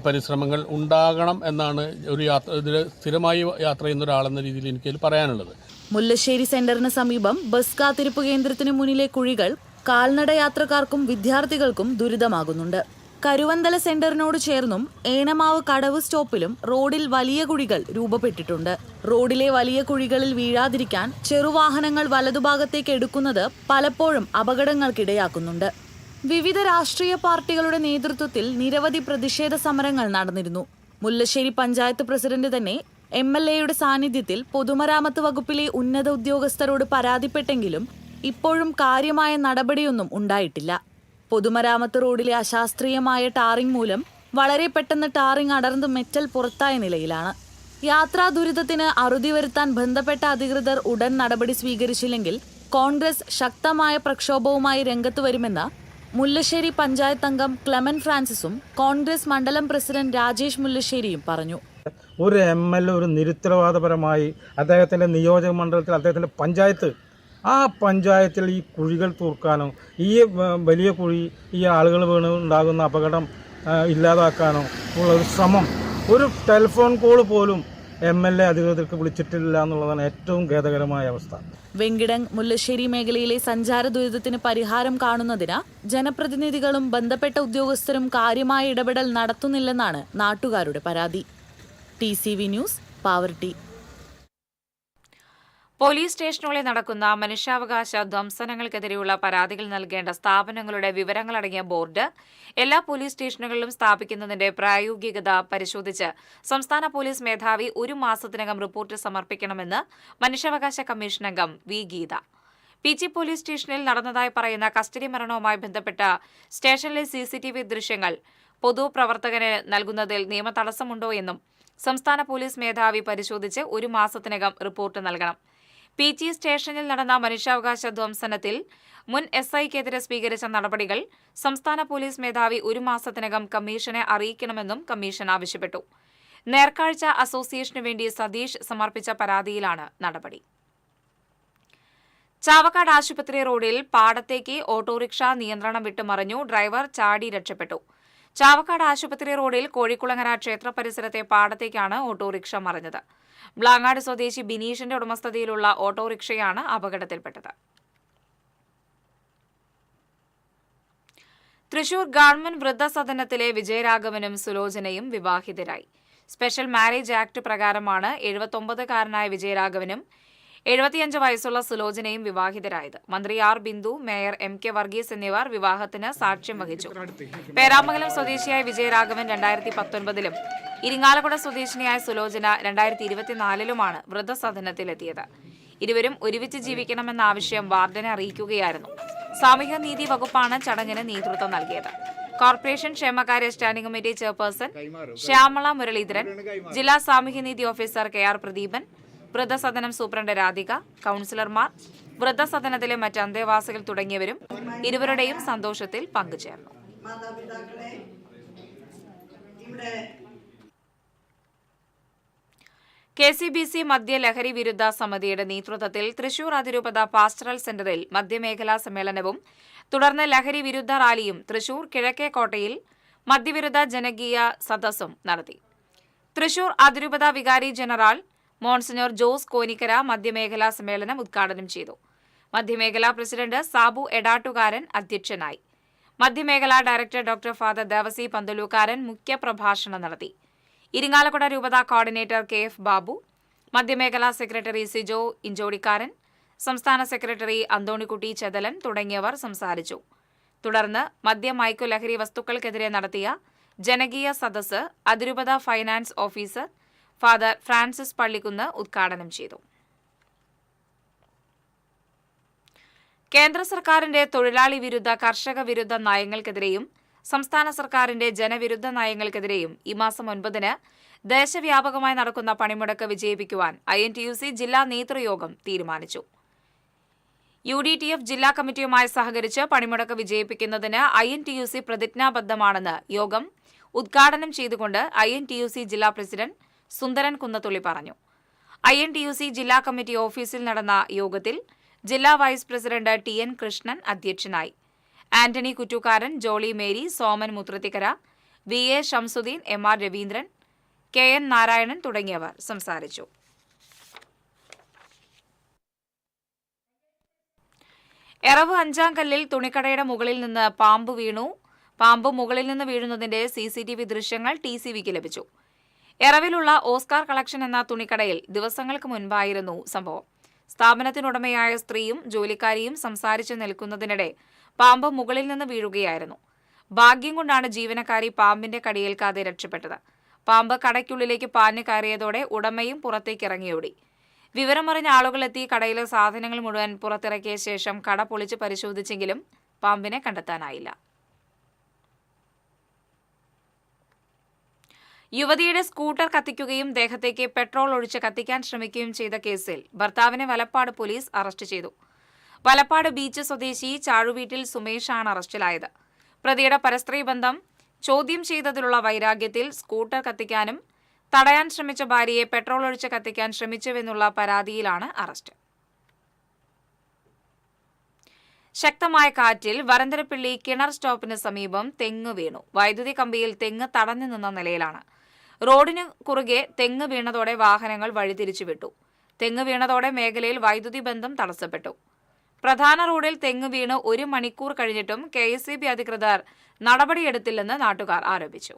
പരിശ്രമങ്ങൾ ഉണ്ടാകണം എന്നാണ് ഒരു ഇതിൽ സ്ഥിരമായി യാത്ര ചെയ്യുന്ന ഒരാളെന്ന രീതിയിൽ എനിക്കതിൽ പറയാനുള്ളത്. മുല്ലശ്ശേരി സെന്ററിന് സമീപം ബസ് കാത്തിരിപ്പ് കേന്ദ്രത്തിന് മുന്നിലെ കുഴികൾ കാൽനട യാത്രക്കാർക്കും വിദ്യാർത്ഥികൾക്കും ദുരിതമാകുന്നുണ്ട്. കരുവന്തല സെന്ററിനോട് ചേർന്നും ഏണമാവ് കടവ് സ്റ്റോപ്പിലും റോഡിൽ വലിയ കുഴികൾ രൂപപ്പെട്ടിട്ടുണ്ട്. റോഡിലെ വലിയ കുഴികളിൽ വീഴാതിരിക്കാൻ ചെറുവാഹനങ്ങൾ വലതുഭാഗത്തേക്ക് എടുക്കുന്നത് പലപ്പോഴും അപകടങ്ങൾക്കിടയാക്കുന്നുണ്ട്. വിവിധ രാഷ്ട്രീയ പാർട്ടികളുടെ നേതൃത്വത്തിൽ നിരവധി പ്രതിഷേധ സമരങ്ങൾ നടന്നിരുന്നു. മുല്ലശ്ശേരി പഞ്ചായത്ത് പ്രസിഡന്റ് തന്നെ MLAയുടെ സാന്നിധ്യത്തിൽ പൊതുമരാമത്ത് വകുപ്പിലെ ഉന്നത ഉദ്യോഗസ്ഥരോട് പരാതിപ്പെട്ടെങ്കിലും ഇപ്പോഴും കാര്യമായ നടപടിയൊന്നും ഉണ്ടായിട്ടില്ല. പൊതുമരാമത്ത് റോഡിലെ അശാസ്ത്രീയമായ ടാറിംഗ് മൂലം വളരെ പെട്ടെന്ന് ടാറിംഗ് അടർന്ന് മെറ്റൽ പുറത്തായ നിലയിലാണ്. യാത്രാ ദുരിതത്തിന് അറുതി വരുത്താൻ ബന്ധപ്പെട്ട അധികൃതർ ഉടൻ നടപടി സ്വീകരിച്ചില്ലെങ്കിൽ കോൺഗ്രസ് ശക്തമായ പ്രക്ഷോഭവുമായി രംഗത്ത് വരുമെന്ന് മുല്ലശ്ശേരി പഞ്ചായത്ത് അംഗം ക്ലെമൻ ഫ്രാൻസിസും കോൺഗ്രസ് മണ്ഡലം പ്രസിഡന്റ് രാജേഷ് മുല്ലശ്ശേരിയും പറഞ്ഞു. ഒരു MLA ഒരു നിരുത്തരവാദപരമായി അദ്ദേഹത്തിൻ്റെ നിയോജക മണ്ഡലത്തിൽ അദ്ദേഹത്തിൻ്റെ പഞ്ചായത്ത് ആ പഞ്ചായത്തിൽ ഈ കുഴികൾ തീർക്കാനോ ഈ വലിയ കുഴി ഈ ആളുകൾ വീണ് ഉണ്ടാകുന്ന അപകടം ഇല്ലാതാക്കാനോ ഉള്ള ഒരു ശ്രമം ഒരു ടെലിഫോൺ കോൾ പോലും MLA അധികൃതർക്ക് വിളിച്ചിട്ടില്ല എന്നുള്ളതാണ് ഏറ്റവും ഖേദകരമായ അവസ്ഥ. വെങ്കിടങ് മുല്ലശ്ശേരി മേഖലയിലെ സഞ്ചാര ദുരിതത്തിന് പരിഹാരം കാണുന്നതിന് ജനപ്രതിനിധികളും ബന്ധപ്പെട്ട ഉദ്യോഗസ്ഥരും കാര്യമായ ഇടപെടൽ നടത്തുന്നില്ലെന്നാണ് നാട്ടുകാരുടെ പരാതി. TCV news, Pavaratty. പോലീസ് സ്റ്റേഷനുകളിൽ നടക്കുന്ന മനുഷ്യാവകാശ ധ്വംസനങ്ങൾക്കെതിരെയുള്ള പരാതികൾ നൽകേണ്ട സ്ഥാപനങ്ങളുടെ വിവരങ്ങളടങ്ങിയ ബോർഡ് എല്ലാ പോലീസ് സ്റ്റേഷനുകളിലും സ്ഥാപിക്കുന്നതിന്റെ പ്രായോഗികത പരിശോധിച്ച് സംസ്ഥാന പോലീസ് മേധാവി 1 മാസത്തിനകം റിപ്പോർട്ട് സമർപ്പിക്കണമെന്ന് മനുഷ്യാവകാശ കമ്മീഷൻ അംഗം വി ഗീത. PG പോലീസ് സ്റ്റേഷനിൽ നടന്നതായി പറയുന്ന കസ്റ്റഡി മരണവുമായി ബന്ധപ്പെട്ട സ്റ്റേഷനിലെ CCTV ദൃശ്യങ്ങൾ പൊതുപ്രവർത്തകന് നൽകുന്നതിൽ നിയമതടസ്സമുണ്ടോ എന്നും സംസ്ഥാന പോലീസ് മേധാവി പരിശോധിച്ച് 1 മാസത്തിനകം റിപ്പോർട്ട് നൽകണം. PG സ്റ്റേഷനിൽ നടന്ന മനുഷ്യാവകാശ ധ്വംസനത്തിൽ മുൻ SIക്കെതിരെ സ്വീകരിച്ച നടപടികൾ സംസ്ഥാന പോലീസ് മേധാവി 1 മാസത്തിനകം കമ്മീഷനെ അറിയിക്കണമെന്നും കമ്മീഷൻ ആവശ്യപ്പെട്ടു. നേർക്കാഴ്ച അസോസിയേഷനു വേണ്ടി സതീഷ് സമർപ്പിച്ച പരാതിയിലാണ് നടപടി. ചാവക്കാട് ആശുപത്രി റോഡിൽ പാടത്തേക്ക് ഓട്ടോറിക്ഷ നിയന്ത്രണം വിട്ട് മറിഞ്ഞു. ഡ്രൈവർ ചാടി രക്ഷപ്പെട്ടു. ചാവക്കാട് ആശുപത്രി റോഡിൽ കോഴിക്കുളങ്ങര ക്ഷേത്ര പരിസരത്തെ പാടത്തേക്കാണ് ഓട്ടോറിക്ഷ മറിഞ്ഞത്. ബ്ലാങ്ങാട് സ്വദേശി ബിനീഷിന്റെ ഉടമസ്ഥതയിലുള്ള ഓട്ടോറിക്ഷയാണ് അപകടത്തിൽപ്പെട്ടത്. തൃശൂർ ഗവൺമെന്റ് വൃദ്ധസദനത്തിലെ വിജയരാഘവനും സുലോചനയും വിവാഹിതരായി. സ്പെഷ്യൽ മാരേജ് ആക്ട് പ്രകാരമാണ് 79-കാരനായ വിജയരാഘവനും 75 വയസ്സുള്ള സുലോചനയും വിവാഹിതരായത്. മന്ത്രി R. Bindu, mayor MK Varghese എന്നിവർ വിവാഹത്തിന് സാക്ഷ്യം വഹിച്ചു. പേരാമംഗലം സ്വദേശിയായ വിജയരാഘവൻ 2019-ലും ഇരിങ്ങാലക്കുട സ്വദേശിനിയായ സുലോചന 2024-ലുമാണ് വൃദ്ധസദനത്തിലെത്തിയത്. ഇരുവരും ഒരുമിച്ച് ജീവിക്കണമെന്ന ആവശ്യം വാർഡനെ അറിയിക്കുകയായിരുന്നു. സാമൂഹ്യനീതി വകുപ്പാണ് ചടങ്ങിന് നേതൃത്വം നൽകിയത്. കോർപ്പറേഷൻ ക്ഷേമകാര്യ standing committee chairperson Shyamala Muraleedharan, ജില്ലാ സാമൂഹ്യനീതി ഓഫീസർ KR പ്രദീപൻ, വൃദ്ധസദനം സൂപ്രണ്ട് രാധിക, കൌൺസിലർമാർ, വൃദ്ധസദനത്തിലെ മറ്റ് അന്തേവാസികൾ തുടങ്ങിയവരും ഇരുവരുടെയും സന്തോഷത്തിൽ പങ്കുചേർന്നു. KCBC മദ്യലഹരി വിരുദ്ധ സമിതിയുടെ നേതൃത്വത്തിൽ തൃശൂർ അതിരൂപത പാസ്റ്ററൽ സെന്ററിൽ മദ്യമേഖലാ സമ്മേളനവും തുടർന്ന് ലഹരി വിരുദ്ധ റാലിയും തൃശൂർ കിഴക്കേക്കോട്ടയിൽ മദ്യവിരുദ്ധ ജനകീയ സദസ്സും നടത്തി. തൃശൂർ അതിരൂപത വികാരി ജനറൽ മോൺസിഞ്ഞോർ ജോസ് കോനിക്കര മദ്യമേഖലാ സമ്മേളനം ഉദ്ഘാടനം ചെയ്തു. മദ്യമേഖലാ പ്രസിഡന്റ് സാബു എടാട്ടുകാരൻ അധ്യക്ഷനായി. മദ്യമേഖലാ director doctor father Devassy Panthalookkaran മുഖ്യപ്രഭാഷണം നടത്തി. ഇരിങ്ങാലക്കുട രൂപത കോർഡിനേറ്റർ KF ബാബു, മദ്യമേഖലാ സെക്രട്ടറി സിജോ ഇഞ്ചോടിക്കാരൻ, സംസ്ഥാന സെക്രട്ടറി അന്തോണിക്കുട്ടി ചെതലൻ തുടങ്ങിയവർ സംസാരിച്ചു. തുടർന്ന് മദ്യമയക്കു ലഹരി വസ്തുക്കൾക്കെതിരെ നടത്തിയ ജനകീയ സദസ്സ് അതിരൂപത finance officer father Francis Pallikkunnu ഉദ്ഘാടനം ചെയ്തു. കേന്ദ്ര സർക്കാരിന്റെ തൊഴിലാളി വിരുദ്ധ കർഷക വിരുദ്ധ നയങ്ങൾക്കെതിരെയും സംസ്ഥാന സർക്കാരിന്റെ ജനവിരുദ്ധ നയങ്ങൾക്കെതിരെയും ഈ മാസം 9-ന് ദേശവ്യാപകമായി നടക്കുന്ന പണിമുടക്ക് വിജയിപ്പിക്കുവാൻ INTUC ജില്ലാ നേതൃയോഗം തീരുമാനിച്ചു. UDTF ജില്ലാ കമ്മിറ്റിയുമായി സഹകരിച്ച് പണിമുടക്ക് വിജയിപ്പിക്കുന്നതിന് INTUC പ്രതിജ്ഞാബദ്ധമാണെന്ന് യോഗം ഉദ്ഘാടനം ചെയ്തുകൊണ്ട് INTUC ജില്ലാ പ്രസിഡന്റ് സുന്ദരൻ കുന്നത്തുള്ളി പറഞ്ഞു. INTUC ജില്ലാ കമ്മിറ്റി ഓഫീസിൽ നടന്ന യോഗത്തിൽ ജില്ലാ വൈസ് പ്രസിഡന്റ് TN കൃഷ്ണൻ അധ്യക്ഷനായി. Antony Kuttookkaran, Jolly Mary, Soman Muthrathikkara, VA Shamsuddin, MR Raveendran, KN Narayanan തുടങ്ങിയവർ സംസാരിച്ചു. എറവ് അഞ്ചാംകല്ലിൽ തുണിക്കടയുടെ മുകളിൽ നിന്ന് പാമ്പ് വീണു. പാമ്പ് മുകളിൽ നിന്ന് വീഴുന്നതിന്റെ CCTV ദൃശ്യങ്ങൾ TCVക്ക് ലഭിച്ചു. എറവിലുള്ള ഓസ്കാർ കളക്ഷൻ എന്ന തുണിക്കടയിൽ ദിവസങ്ങൾക്ക് മുൻപായിരുന്നു സംഭവം. സ്ഥാപനത്തിനുടമയായ സ്ത്രീയും ജോലിക്കാരിയും സംസാരിച്ചു നിൽക്കുന്നതിനിടെ പാമ്പ് മുകളിൽ നിന്ന് വീഴുകയായിരുന്നു. ഭാഗ്യം കൊണ്ടാണ് ജീവനക്കാരി പാമ്പിന്റെ കടിയേൽക്കാതെ രക്ഷപ്പെട്ടത്. പാമ്പ് കടയ്ക്കുള്ളിലേക്ക് പാഞ്ഞു കയറിയതോടെ ഉടമയും പുറത്തേക്ക് ഇറങ്ങിയോടി. വിവരമറിഞ്ഞ ആളുകളെത്തി കടയിലെ സാധനങ്ങൾ മുഴുവൻ പുറത്തിറക്കിയ ശേഷം കട പൊളിച്ച് പരിശോധിച്ചെങ്കിലും പാമ്പിനെ കണ്ടെത്താനായില്ല. യുവതിയുടെ സ്കൂട്ടർ കത്തിക്കുകയും ദേഹത്തേക്ക് പെട്രോൾ ഒഴിച്ച് കത്തിക്കാൻ ശ്രമിക്കുകയും ചെയ്ത കേസിൽ ഭർത്താവിനെ വലപ്പാട് പോലീസ് അറസ്റ്റ് ചെയ്തു. വലപ്പാട് ബീച്ച് സ്വദേശി ചാഴുവീട്ടിൽ സുമേഷാണ് അറസ്റ്റിലായത്. പ്രതിയുടെ പരസ്ത്രീ ബന്ധം ചോദ്യം ചെയ്തതിലുള്ള വൈരാഗ്യത്തിൽ സ്കൂട്ടർ കത്തിക്കാനും തടയാൻ ശ്രമിച്ച ഭാര്യയെ പെട്രോൾ ഒഴിച്ച് കത്തിക്കാൻ ശ്രമിച്ചുവെന്നുള്ള പരാതിയിലാണ് അറസ്റ്റ്. ശക്തമായ കാറ്റിൽ വരന്തരപ്പിള്ളി കിണർ സ്റ്റോപ്പിന് സമീപം തെങ്ങ് വീണു. വൈദ്യുതി കമ്പിയിൽ തെങ്ങ് തടഞ്ഞു നിന്ന നിലയിലാണ്. റോഡിന് കുറുകെ തെങ്ങ് വീണതോടെ വാഹനങ്ങൾ വഴിതിരിച്ചുവിട്ടു. തെങ്ങ് വീണതോടെ മേഖലയിൽ വൈദ്യുതി ബന്ധം തടസ്സപ്പെട്ടു. പ്രധാന റോഡിൽ തെങ്ങ് വീണ് 1 മണിക്കൂർ കഴിഞ്ഞിട്ടും KSEB അധികൃതർ നടപടിയെടുത്തില്ലെന്ന് നാട്ടുകാർ ആരോപിച്ചു.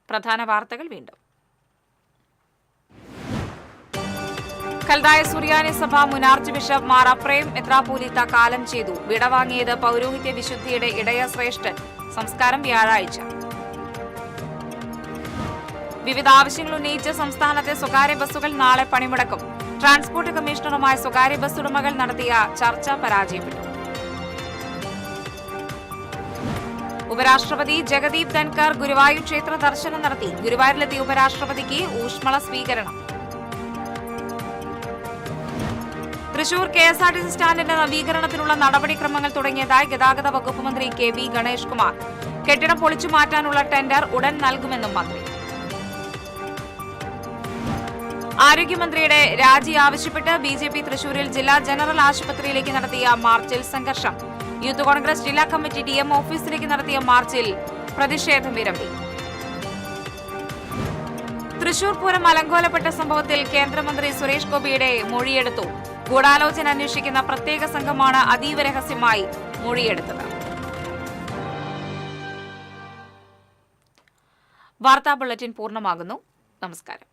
പ്രധാന വാർത്തകൾ വീണ്ടും. കൽതായ സുറിയാനി സഭ മുൻ ആർച്ച് ബിഷപ്പ് മാർ അപ്രേം മെത്രാപ്പോലീത്ത കാലം ചെയ്തു. വിടവാങ്ങിയത് പൗരോഹിത്യ വിശുദ്ധിയുടെ ഇടയ ശ്രേഷ്ഠൻ. സംസ്കാരം വ്യാഴാഴ്ച. വിവിധ ആവശ്യങ്ങൾ ഉന്നയിച്ച് സംസ്ഥാനത്തെ സ്വകാര്യ ബസ്സുകൾ നാളെ പണിമുടക്കും. ട്രാൻസ്പോർട്ട് കമ്മീഷണറുമായി സ്വകാര്യ ബസ് ഉടമകൾ നടത്തിയ ചർച്ച പരാജയപ്പെട്ടു. ഉപരാഷ്ട്രപതി ജഗദീപ് ധൻകർ ഗുരുവായൂർ ക്ഷേത്ര ദർശനം നടത്തി. ഗുരുവായൂരിലെത്തിയ ഉപരാഷ്ട്രപതിക്ക് ഊഷ്മള സ്വീകരണം. തൃശൂർ KSRTC സ്റ്റാൻഡിന്റെ നവീകരണത്തിനുള്ള നടപടിക്രമങ്ങൾ തുടങ്ങിയതായി ഗതാഗത വകുപ്പ് മന്ത്രി KB ഗണേഷ് കുമാർ. കെട്ടിടം പൊളിച്ചു മാറ്റാനുള്ള ടെൻഡർ ഉടൻ നൽകുമെന്നും മന്ത്രി. ആരോഗ്യമന്ത്രിയുടെ രാജി ആവശ്യപ്പെട്ട് BJP തൃശൂരിൽ ജില്ലാ ജനറൽ ആശുപത്രിയിലേക്ക് നടത്തിയ മാർച്ചിൽ സംഘർഷം. യൂത്ത് കോൺഗ്രസ് ജില്ലാ കമ്മിറ്റി DM ഓഫീസിലേക്ക് നടത്തിയ മാർച്ചിൽ പ്രതിഷേധം വിരമ്പി. തൃശൂർ പൂരം അലങ്കോലപ്പെട്ട സംഭവത്തിൽ കേന്ദ്രമന്ത്രി സുരേഷ് ഗോപിയുടെ മൊഴിയെടുത്തു. ഗൂഢാലോചന അന്വേഷിക്കുന്ന പ്രത്യേക സംഘമാണ് അതീവ രഹസ്യമായി മൊഴിയെടുത്തത്. വാർത്താ ബുള്ളറ്റിൻ പൂർണ്ണമാകുന്നു. നമസ്കാരം.